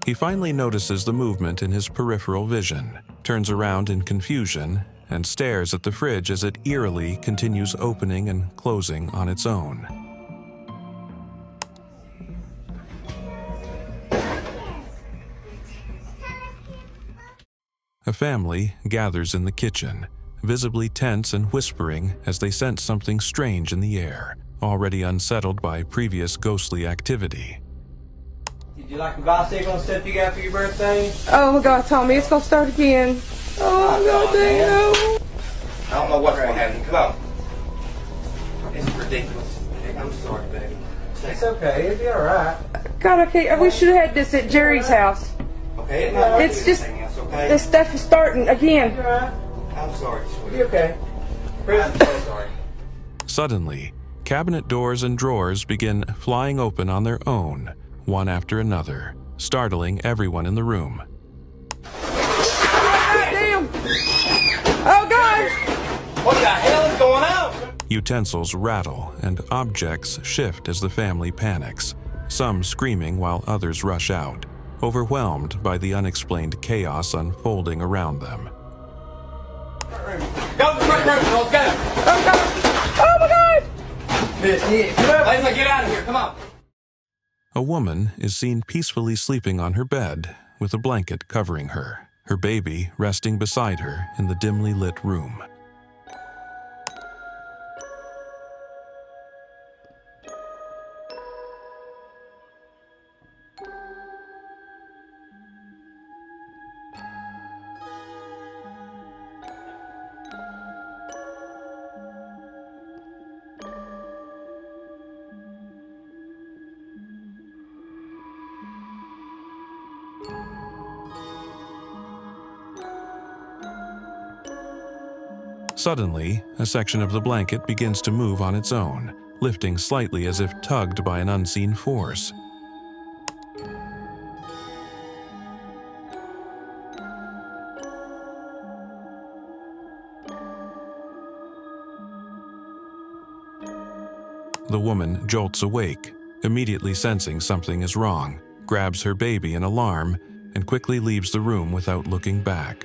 He finally notices the movement in his peripheral vision, turns around in confusion, and stares at the fridge as it eerily continues opening and closing on its own. A family gathers in the kitchen, visibly tense and whispering as they sense something strange in the air, already unsettled by previous ghostly activity. Did you like the bicycle and stuff you got for your birthday? Oh my God, Tommy, it's gonna start again. Oh God, damn. I don't know what's going to happen. Come on. It's ridiculous. I'm sorry, baby. It's okay. It'll be all right. God, we should have had this at Jerry's house. Okay. It's just, this stuff is starting again. I'm sorry, sweetie. You okay? I'm so sorry. Suddenly, cabinet doors and drawers begin flying open on their own, one after another, startling everyone in the room. Damn! Oh God! What the hell is going on? Utensils rattle and objects shift as the family panics, some screaming while others rush out, overwhelmed by the unexplained chaos unfolding around them. Go to the front room. Let's go. Oh God! Oh my God! Let's get out of here. Come on. A woman is seen peacefully sleeping on her bed with a blanket covering her, her baby resting beside her in the dimly lit room. Suddenly, a section of the blanket begins to move on its own, lifting slightly as if tugged by an unseen force. The woman jolts awake, immediately sensing something is wrong, grabs her baby in alarm, and quickly leaves the room without looking back.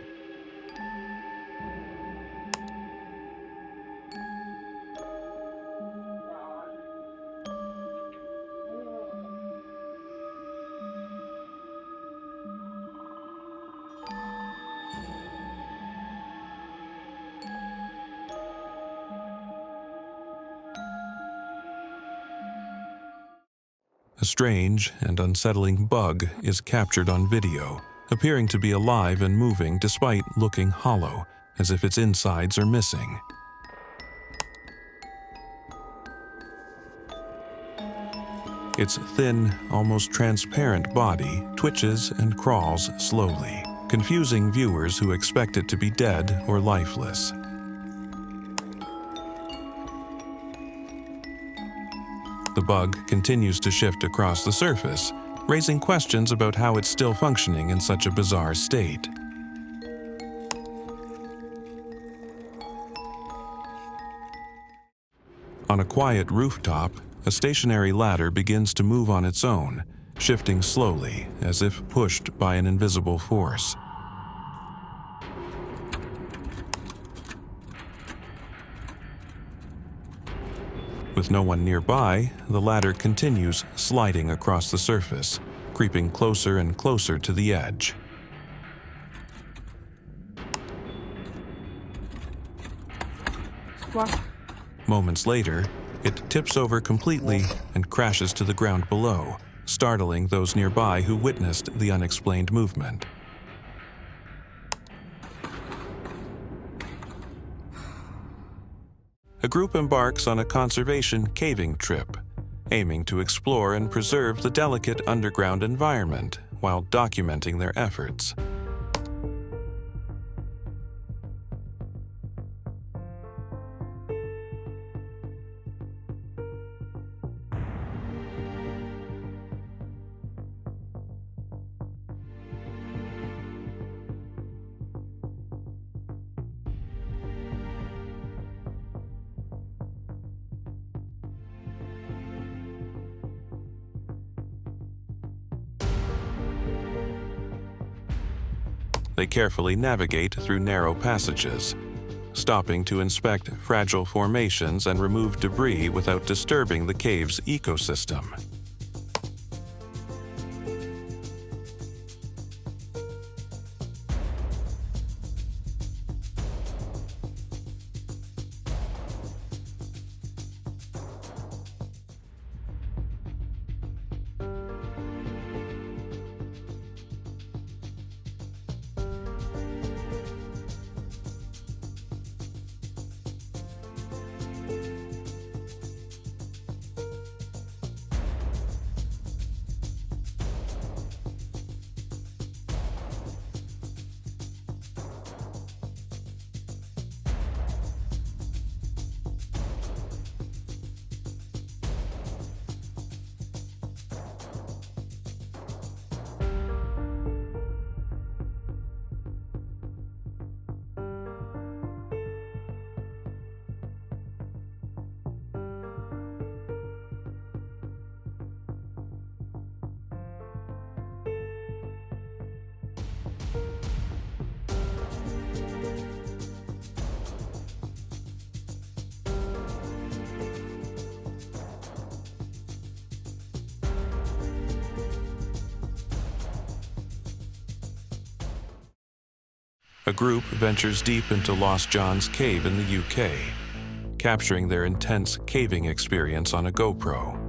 A strange and unsettling bug is captured on video, appearing to be alive and moving despite looking hollow, as if its insides are missing. Its thin, almost transparent body twitches and crawls slowly, confusing viewers who expect it to be dead or lifeless. The bug continues to shift across the surface, raising questions about how it's still functioning in such a bizarre state. On a quiet rooftop, a stationary ladder begins to move on its own, shifting slowly as if pushed by an invisible force. With no one nearby, the ladder continues sliding across the surface, creeping closer and closer to the edge. Moments later, it tips over completely and crashes to the ground below, startling those nearby who witnessed the unexplained movement. A group embarks on a conservation caving trip, aiming to explore and preserve the delicate underground environment while documenting their efforts. They carefully navigate through narrow passages, stopping to inspect fragile formations and remove debris without disturbing the cave's ecosystem. A group ventures deep into Lost John's Cave in the UK, capturing their intense caving experience on a GoPro.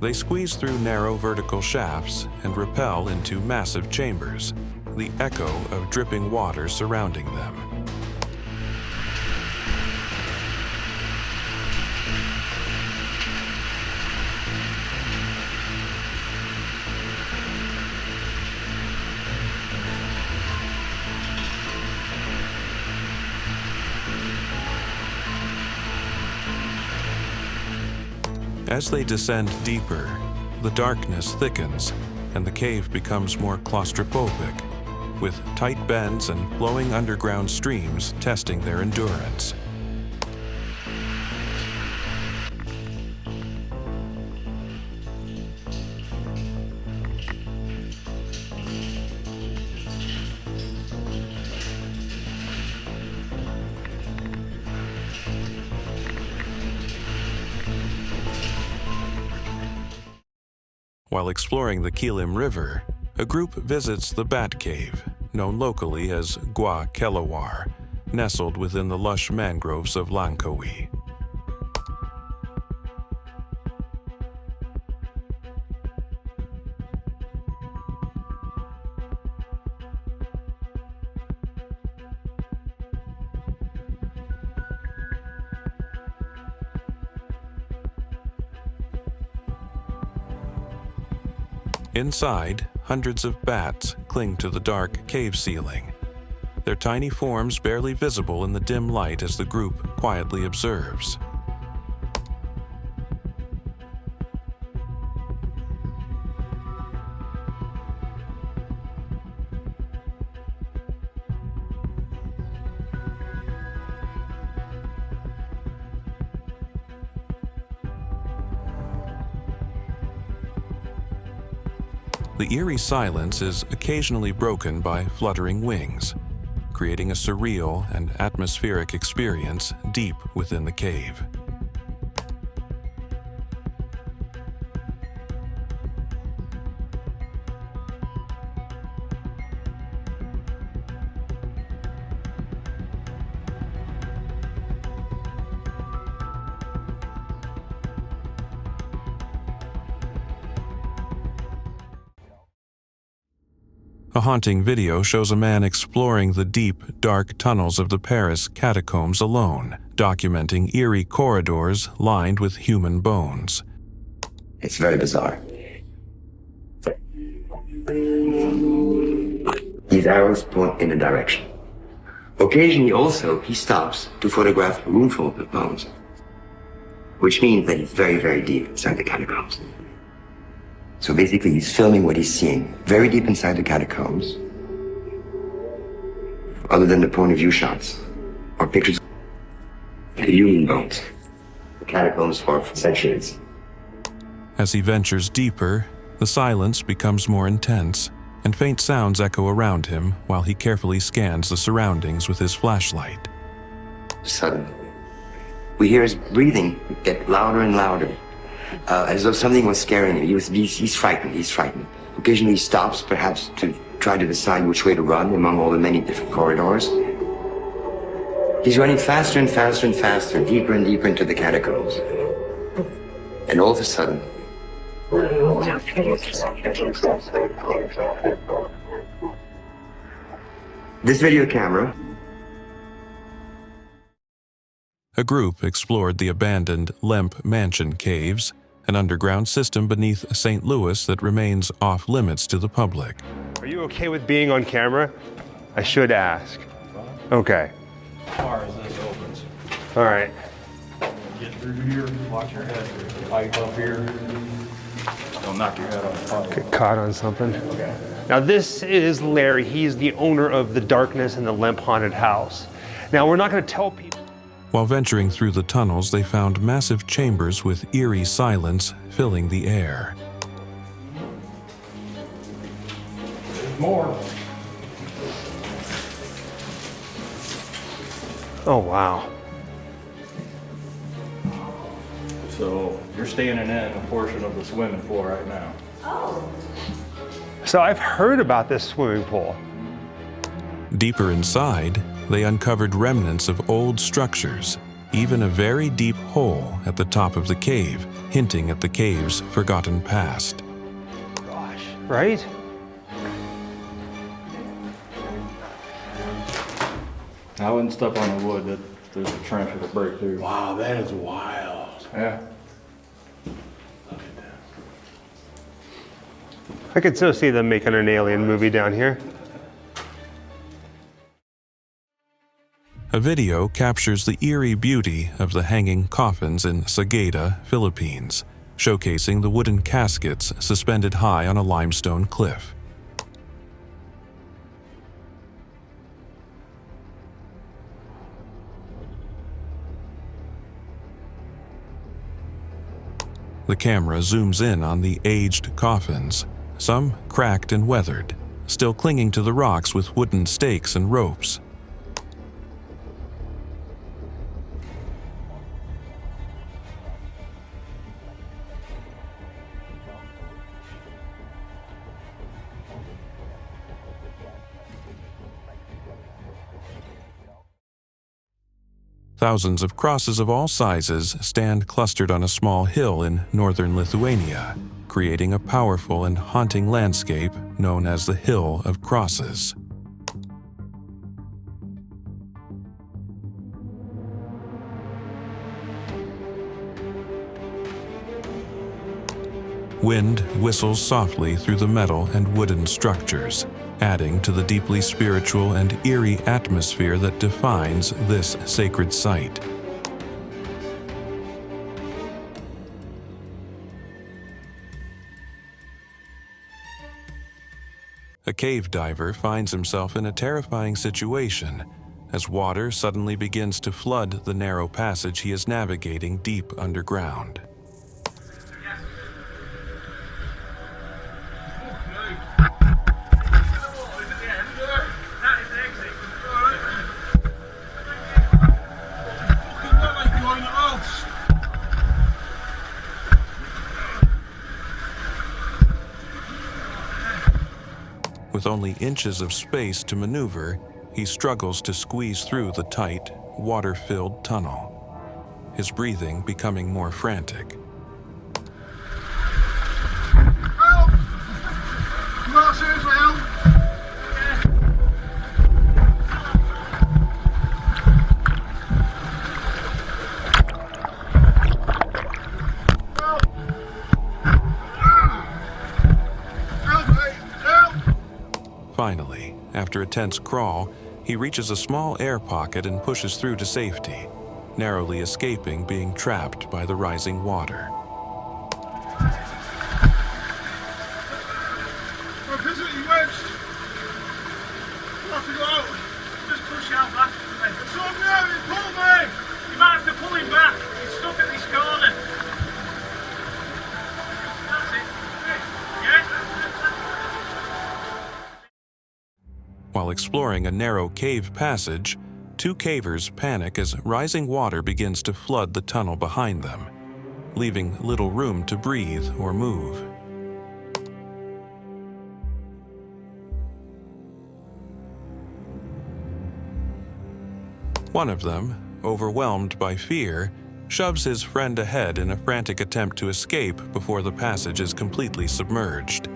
They squeeze through narrow vertical shafts and rappel into massive chambers, the echo of dripping water surrounding them. As they descend deeper, the darkness thickens and the cave becomes more claustrophobic, with tight bends and flowing underground streams testing their endurance. While exploring the Kilim River, a group visits the Bat Cave, known locally as Gua Kelawar, nestled within the lush mangroves of Langkawi. Inside, hundreds of bats cling to the dark cave ceiling, their tiny forms barely visible in the dim light as the group quietly observes. The eerie silence is occasionally broken by fluttering wings, creating a surreal and atmospheric experience deep within the cave. A haunting video shows a man exploring the deep, dark tunnels of the Paris catacombs alone, documenting eerie corridors lined with human bones. It's very bizarre. These arrows point in a direction. Occasionally also, he stops to photograph a room full of bones, which means that he's very, very deep inside the catacombs. So basically, he's filming what he's seeing very deep inside the catacombs, other than the point of view shots or pictures of the human bones, the catacombs for centuries. As he ventures deeper, the silence becomes more intense, and faint sounds echo around him while he carefully scans the surroundings with his flashlight. Suddenly, we hear his breathing get louder and louder. As though something was scaring him. He's frightened. Occasionally he stops, perhaps to try to decide which way to run among all the many different corridors. He's running faster and faster and faster, deeper and deeper into the catacombs. And all of a sudden, this video camera. A group explored the abandoned Lemp Mansion Caves, an underground system beneath St. Louis that remains off-limits to the public. Are you okay with being on camera? I should ask. Okay. As far as this opens. All right. Get through here, watch your head. Pipe up here. Don't knock your head off the pipe. Get caught on something. Okay. Now this is Larry. He's the owner of the Darkness and the Lemp Haunted House. Now we're not going to tell people. While venturing through the tunnels, they found massive chambers with eerie silence filling the air. There's more. Oh, wow. So you're standing in a portion of the swimming pool right now. Oh. So I've heard about this swimming pool. Deeper inside, they uncovered remnants of old structures, even a very deep hole at the top of the cave, hinting at the cave's forgotten past. Right? I wouldn't step on the wood. There's a trench with a break through. Wow, that is wild. Yeah. I could so see them making an alien movie down here. A video captures the eerie beauty of the hanging coffins in Sagada, Philippines, showcasing the wooden caskets suspended high on a limestone cliff. The camera zooms in on the aged coffins, some cracked and weathered, still clinging to the rocks with wooden stakes and ropes. Thousands of crosses of all sizes stand clustered on a small hill in northern Lithuania, creating a powerful and haunting landscape known as the Hill of Crosses. Wind whistles softly through the metal and wooden structures, adding to the deeply spiritual and eerie atmosphere that defines this sacred site. A cave diver finds himself in a terrifying situation as water suddenly begins to flood the narrow passage he is navigating deep underground. With only inches of space to maneuver, he struggles to squeeze through the tight, water-filled tunnel, his breathing becoming more frantic. Help! Come on, seriously, help! Finally, after a tense crawl, he reaches a small air pocket and pushes through to safety, narrowly escaping being trapped by the rising water. My physically wedged. You have to go out. Just push out back. It's so nervy, pull me! You might have to pull him back. He's stuck at this corner. That's it. Yeah? While exploring a narrow cave passage, two cavers panic as rising water begins to flood the tunnel behind them, leaving little room to breathe or move. One of them, overwhelmed by fear, shoves his friend ahead in a frantic attempt to escape before the passage is completely submerged.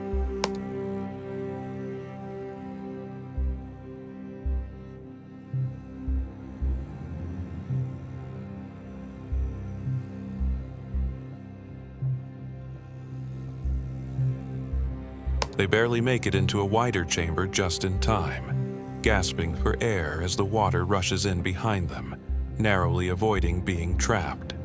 They barely make it into a wider chamber just in time, gasping for air as the water rushes in behind them, narrowly avoiding being trapped.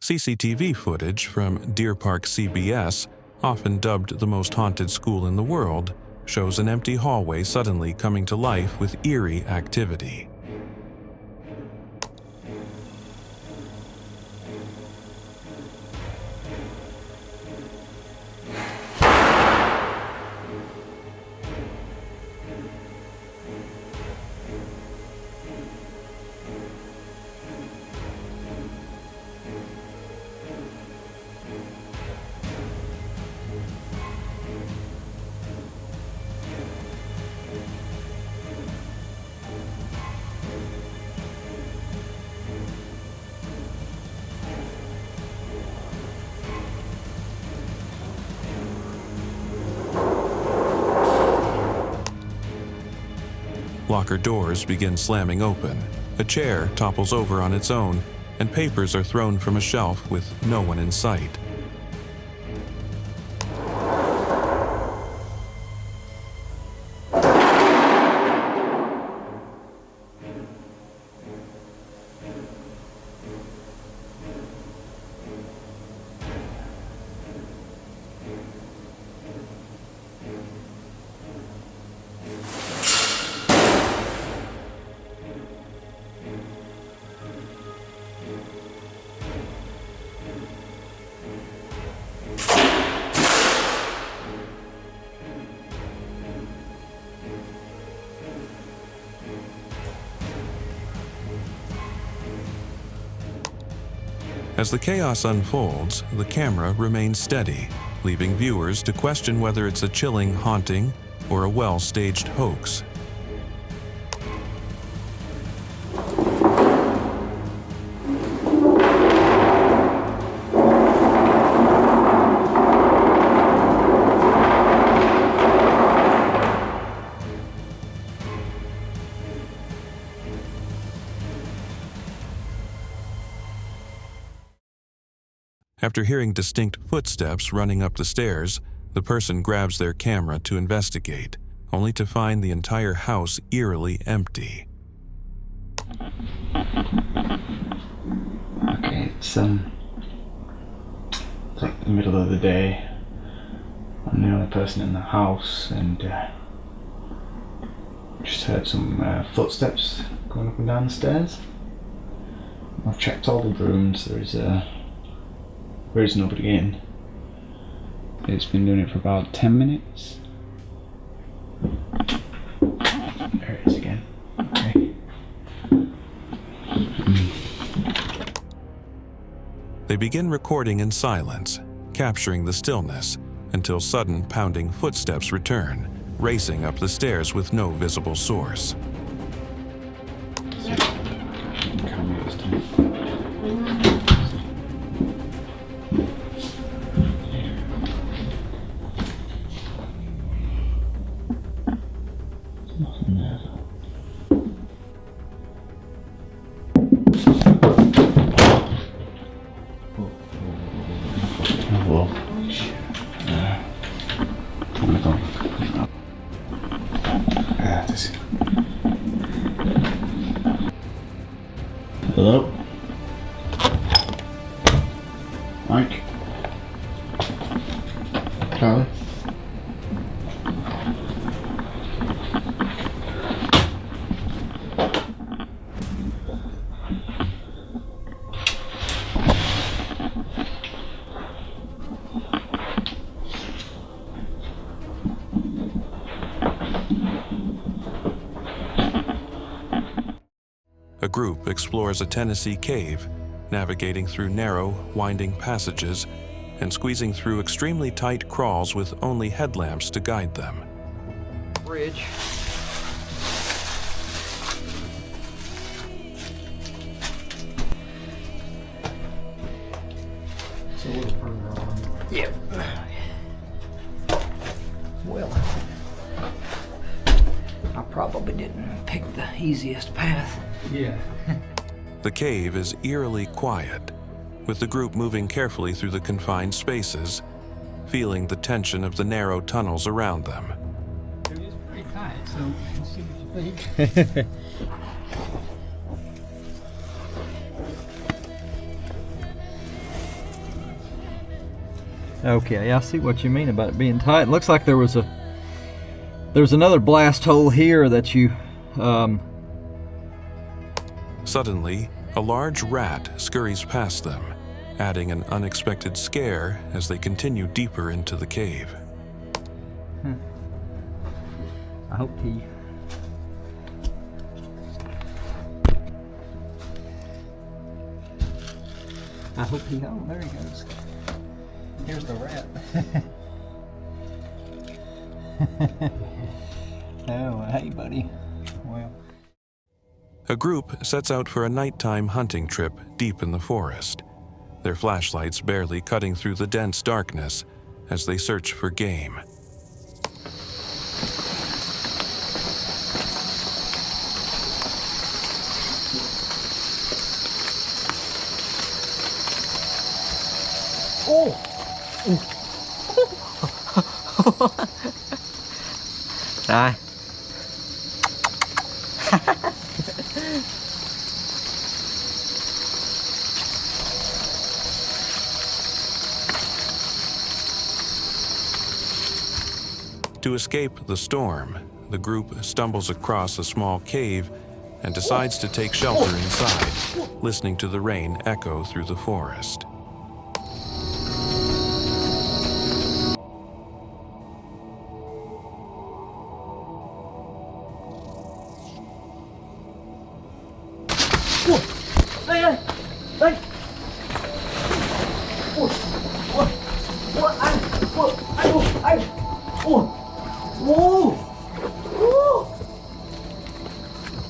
CCTV footage from Deer Park CBS, often dubbed the most haunted school in the world, shows an empty hallway suddenly coming to life with eerie activity. Locker doors begin slamming open, a chair topples over on its own, and papers are thrown from a shelf with no one in sight. As the chaos unfolds, the camera remains steady, leaving viewers to question whether it's a chilling haunting or a well-staged hoax. After hearing distinct footsteps running up the stairs, the person grabs their camera to investigate, only to find the entire house eerily empty. Okay, it's like the middle of the day. I'm the only person in the house, and just heard some footsteps going up and down the stairs. I've checked all the rooms. There is nobody in. It's been doing it for about 10 minutes. There it is again. Okay. They begin recording in silence, capturing the stillness, until sudden pounding footsteps return, racing up the stairs with no visible source. Hello? Mike? Charlie? A group explores a Tennessee cave, navigating through narrow, winding passages and squeezing through extremely tight crawls with only headlamps to guide them. Bridge. So a little further on. Yep. Well, I probably didn't pick the easiest path. Yeah. The cave is eerily quiet, with the group moving carefully through the confined spaces, feeling the tension of the narrow tunnels around them. It is pretty tight, so let's see what you think. Okay, I see what you mean about it being tight. It looks like there's another blast hole here that you Suddenly, a large rat scurries past them, adding an unexpected scare as they continue deeper into the cave. I hope he oh, there he goes. Here's the rat. Oh, hey buddy. Well, A group sets out for a nighttime hunting trip deep in the forest, their flashlights barely cutting through the dense darkness as they search for game. Sai. To escape the storm, the group stumbles across a small cave and decides to take shelter inside, listening to the rain echo through the forest.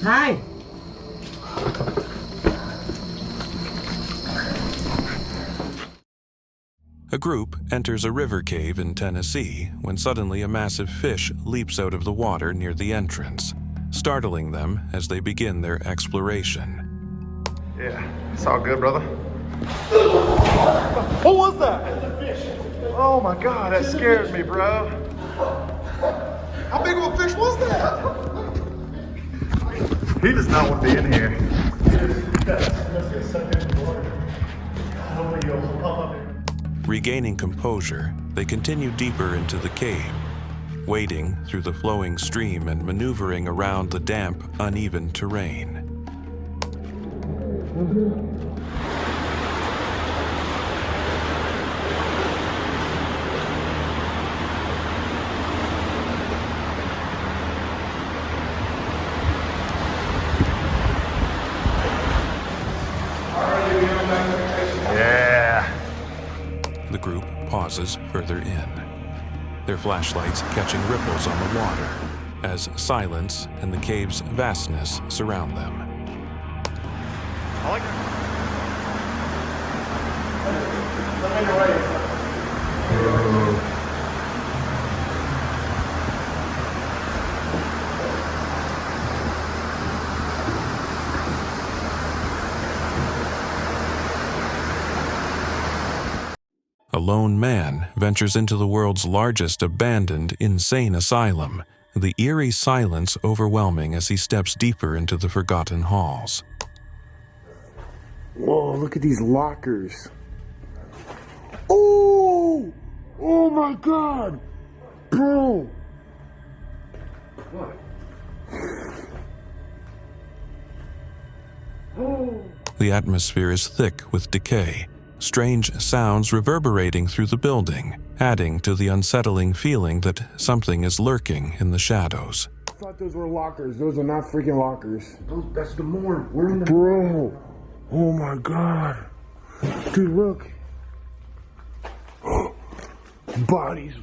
Hi. A group enters a river cave in Tennessee when suddenly a massive fish leaps out of the water near the entrance, startling them as they begin their exploration. Yeah, it's all good, brother. What was that? Oh my God, that scared me, bro. How big of a fish was that? He does not want to be in here. Regaining composure, they continue deeper into the cave, wading through the flowing stream and maneuvering around the damp, uneven terrain. Yeah. The group pauses further in, their flashlights catching ripples on the water as silence and the cave's vastness surround them. I like A lone man ventures into the world's largest abandoned insane asylum, the eerie silence overwhelming as he steps deeper into the forgotten halls. Whoa, look at these lockers. Oh! Oh my God! Bro! What? The atmosphere is thick with decay, strange sounds reverberating through the building, adding to the unsettling feeling that something is lurking in the shadows. I thought those were lockers. Those are not freaking lockers. That's the morgue. We're in the Bro! Oh my God. Dude, look. Bodies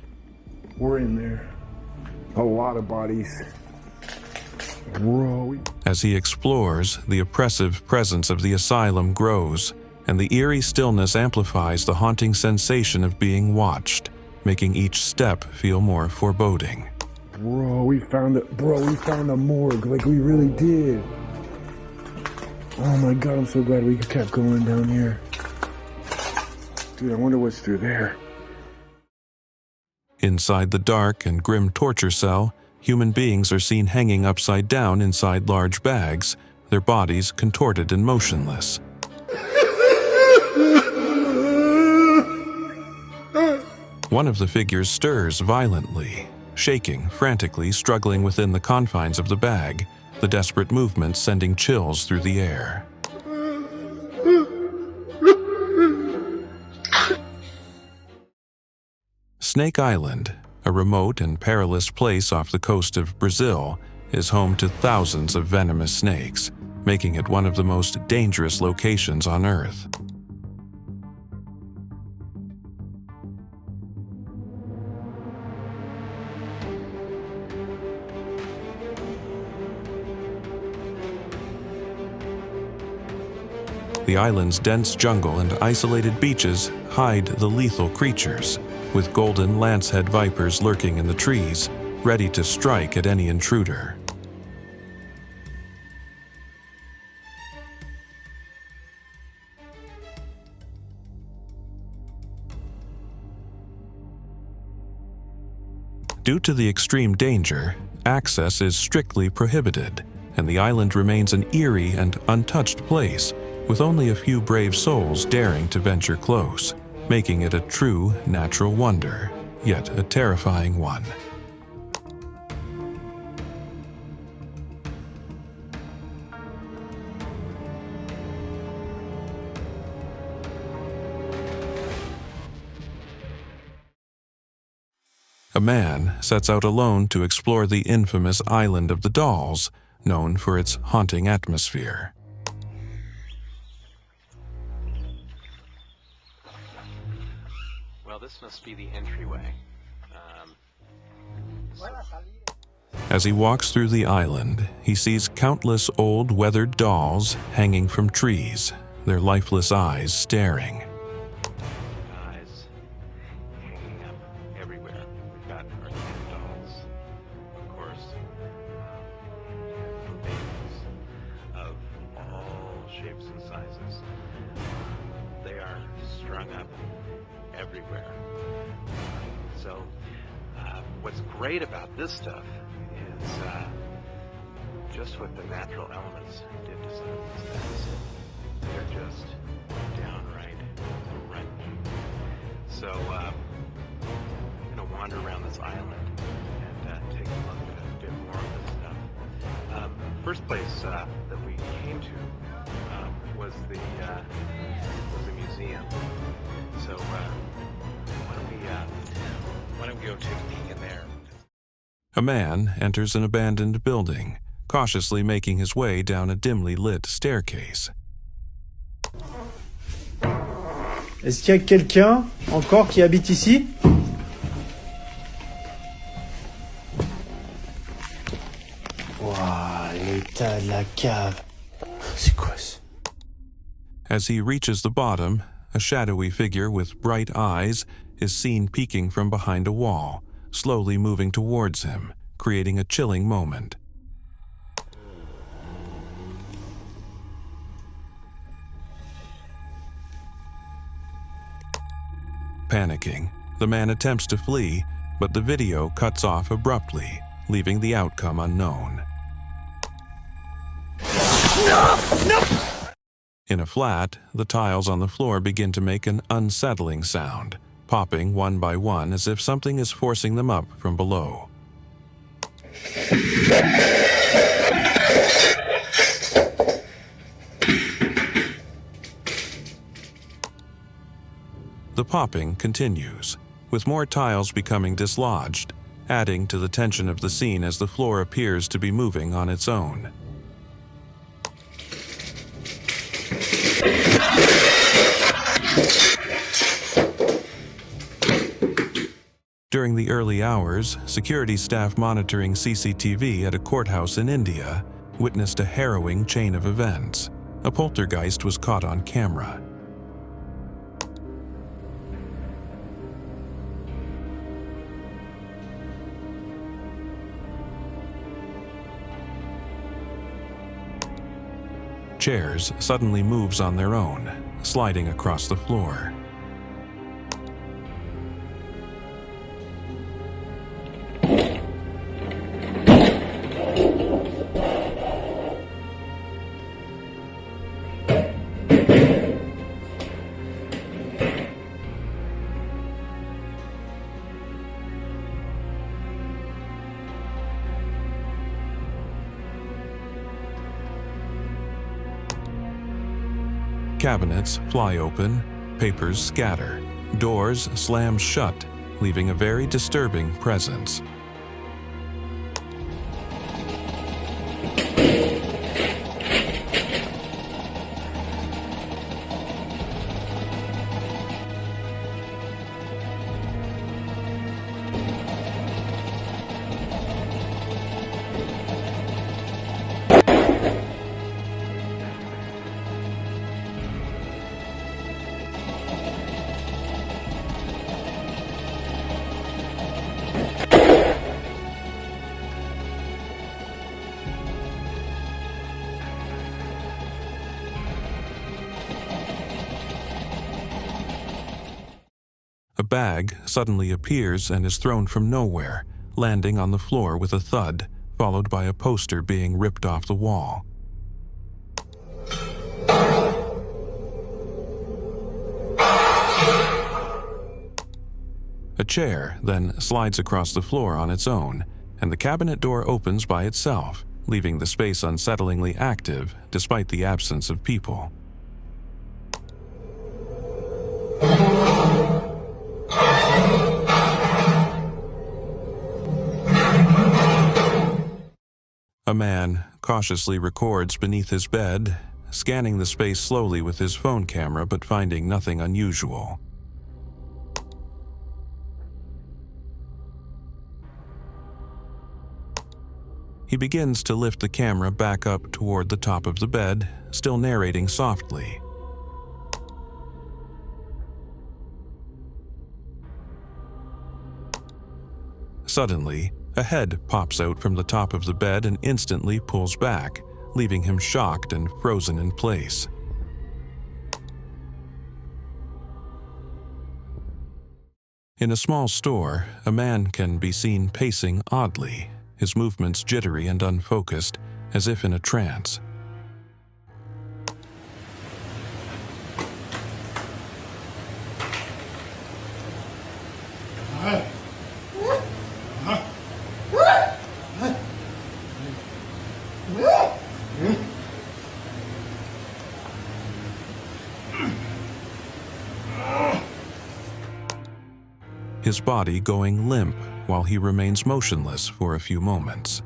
were in there. A lot of bodies. Bro. As he explores, the oppressive presence of the asylum grows, and the eerie stillness amplifies the haunting sensation of being watched, making each step feel more foreboding. Bro, we found a morgue, like we really did. Oh my God, I'm so glad we kept going down here. Dude, I wonder what's through there. Inside the dark and grim torture cell, human beings are seen hanging upside down inside large bags, their bodies contorted and motionless. One of the figures stirs violently, shaking, frantically struggling within the confines of the bag, the desperate movements sending chills through the air. Snake Island, a remote and perilous place off the coast of Brazil, is home to thousands of venomous snakes, making it one of the most dangerous locations on Earth. The island's dense jungle and isolated beaches hide the lethal creatures, with golden lancehead vipers lurking in the trees, ready to strike at any intruder. Due to the extreme danger, access is strictly prohibited, and the island remains an eerie and untouched place, with only a few brave souls daring to venture close, making it a true natural wonder, yet a terrifying one. A man sets out alone to explore the infamous Island of the Dolls, known for its haunting atmosphere. Well, this must be the entryway. As he walks through the island, he sees countless old weathered dolls hanging from trees, their lifeless eyes staring. What's great about this stuff is just what the natural elements did to some of these things. They're just downright horrendous. So I'm going to wander around this island and take a look at a bit more of this stuff. First place that we came to was the museum. So why don't we go take a peek in there? A man enters an abandoned building, cautiously making his way down a dimly lit staircase. Est-ce qu'il y a quelqu'un encore qui habite ici? Waouh, l'état de la cave. C'est quoi ça? As he reaches the bottom, a shadowy figure with bright eyes is seen peeking from behind a wall, slowly moving towards him, creating a chilling moment. Panicking, the man attempts to flee, but the video cuts off abruptly, leaving the outcome unknown. No! In a flat, the tiles on the floor begin to make an unsettling sound, popping one by one as if something is forcing them up from below. The popping continues, with more tiles becoming dislodged, adding to the tension of the scene as the floor appears to be moving on its own. During the early hours, security staff monitoring CCTV at a courthouse in India witnessed a harrowing chain of events. A poltergeist was caught on camera. Chairs suddenly moves on their own, sliding across the floor. Cabinets fly open, papers scatter, doors slam shut, leaving a very disturbing presence. A bag suddenly appears and is thrown from nowhere, landing on the floor with a thud, followed by a poster being ripped off the wall. A chair then slides across the floor on its own, and the cabinet door opens by itself, leaving the space unsettlingly active despite the absence of people. A man cautiously records beneath his bed, scanning the space slowly with his phone camera but finding nothing unusual. He begins to lift the camera back up toward the top of the bed, still narrating softly. Suddenly, a head pops out from the top of the bed and instantly pulls back, leaving him shocked and frozen in place. In a small store, a man can be seen pacing oddly, his movements jittery and unfocused, as if in a trance. His body going limp while he remains motionless for a few moments.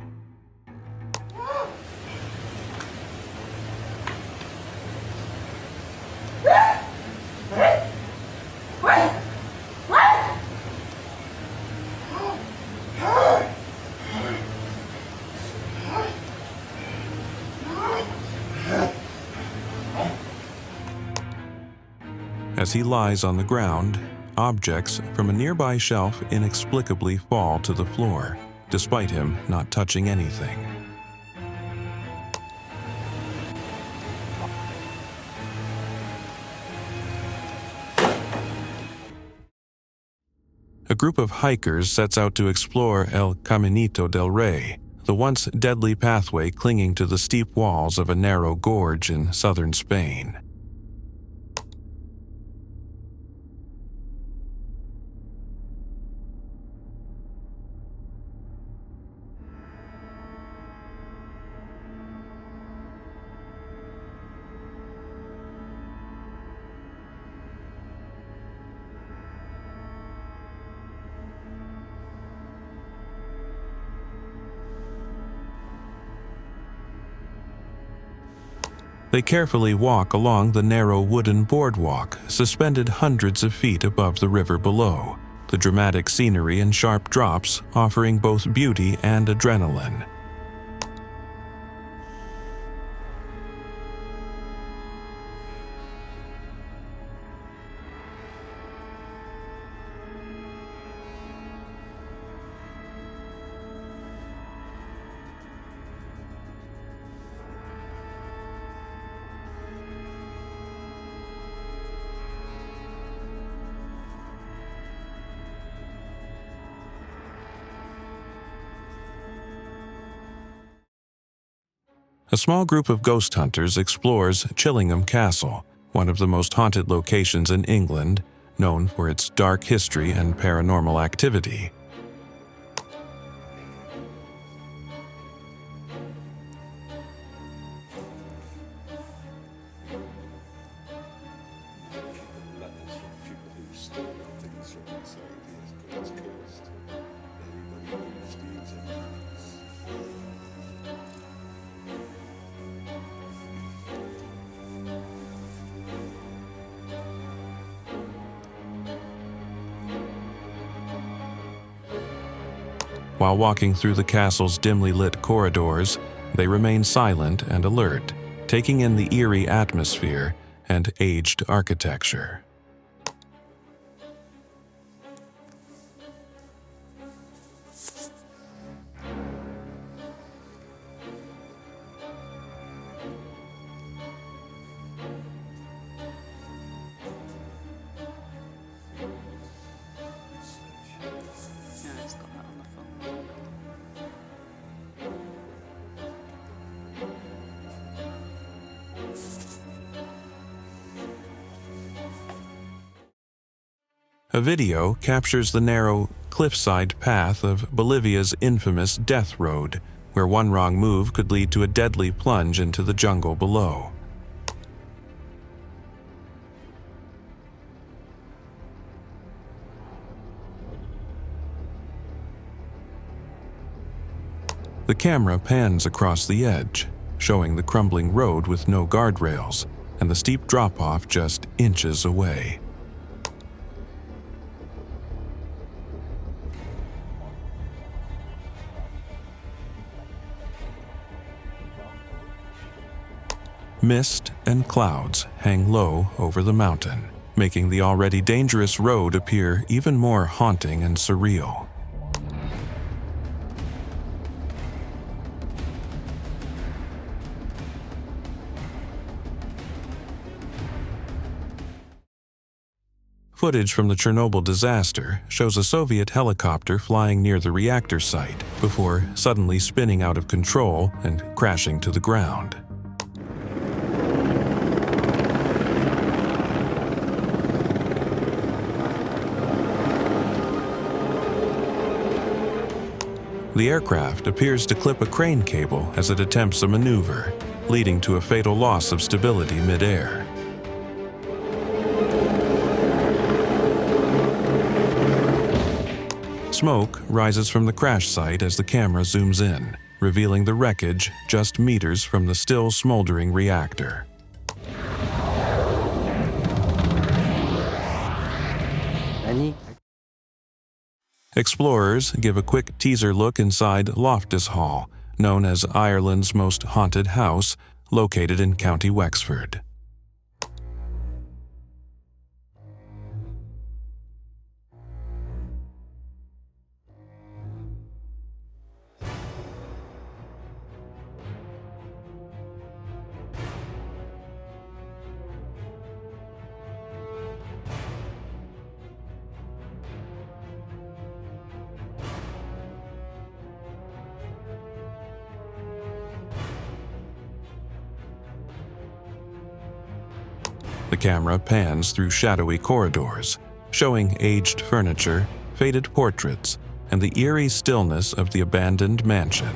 As he lies on the ground, objects from a nearby shelf inexplicably fall to the floor, despite him not touching anything. A group of hikers sets out to explore El Caminito del Rey, the once deadly pathway clinging to the steep walls of a narrow gorge in southern Spain. They carefully walk along the narrow wooden boardwalk, suspended hundreds of feet above the river below, the dramatic scenery and sharp drops offering both beauty and adrenaline. A small group of ghost hunters explores Chillingham Castle, one of the most haunted locations in England, known for its dark history and paranormal activity. While walking through the castle's dimly lit corridors, they remain silent and alert, taking in the eerie atmosphere and aged architecture. A video captures the narrow, cliffside path of Bolivia's infamous Death Road, where one wrong move could lead to a deadly plunge into the jungle below. The camera pans across the edge, showing the crumbling road with no guardrails and the steep drop-off just inches away. Mist and clouds hang low over the mountain, making the already dangerous road appear even more haunting and surreal. Footage from the Chernobyl disaster shows a Soviet helicopter flying near the reactor site before suddenly spinning out of control and crashing to the ground. The aircraft appears to clip a crane cable as it attempts a maneuver, leading to a fatal loss of stability mid-air. Smoke rises from the crash site as the camera zooms in, revealing the wreckage just meters from the still smoldering reactor. Explorers give a quick teaser look inside Loftus Hall, known as Ireland's most haunted house, located in County Wexford. The camera pans through shadowy corridors, showing aged furniture, faded portraits, and the eerie stillness of the abandoned mansion.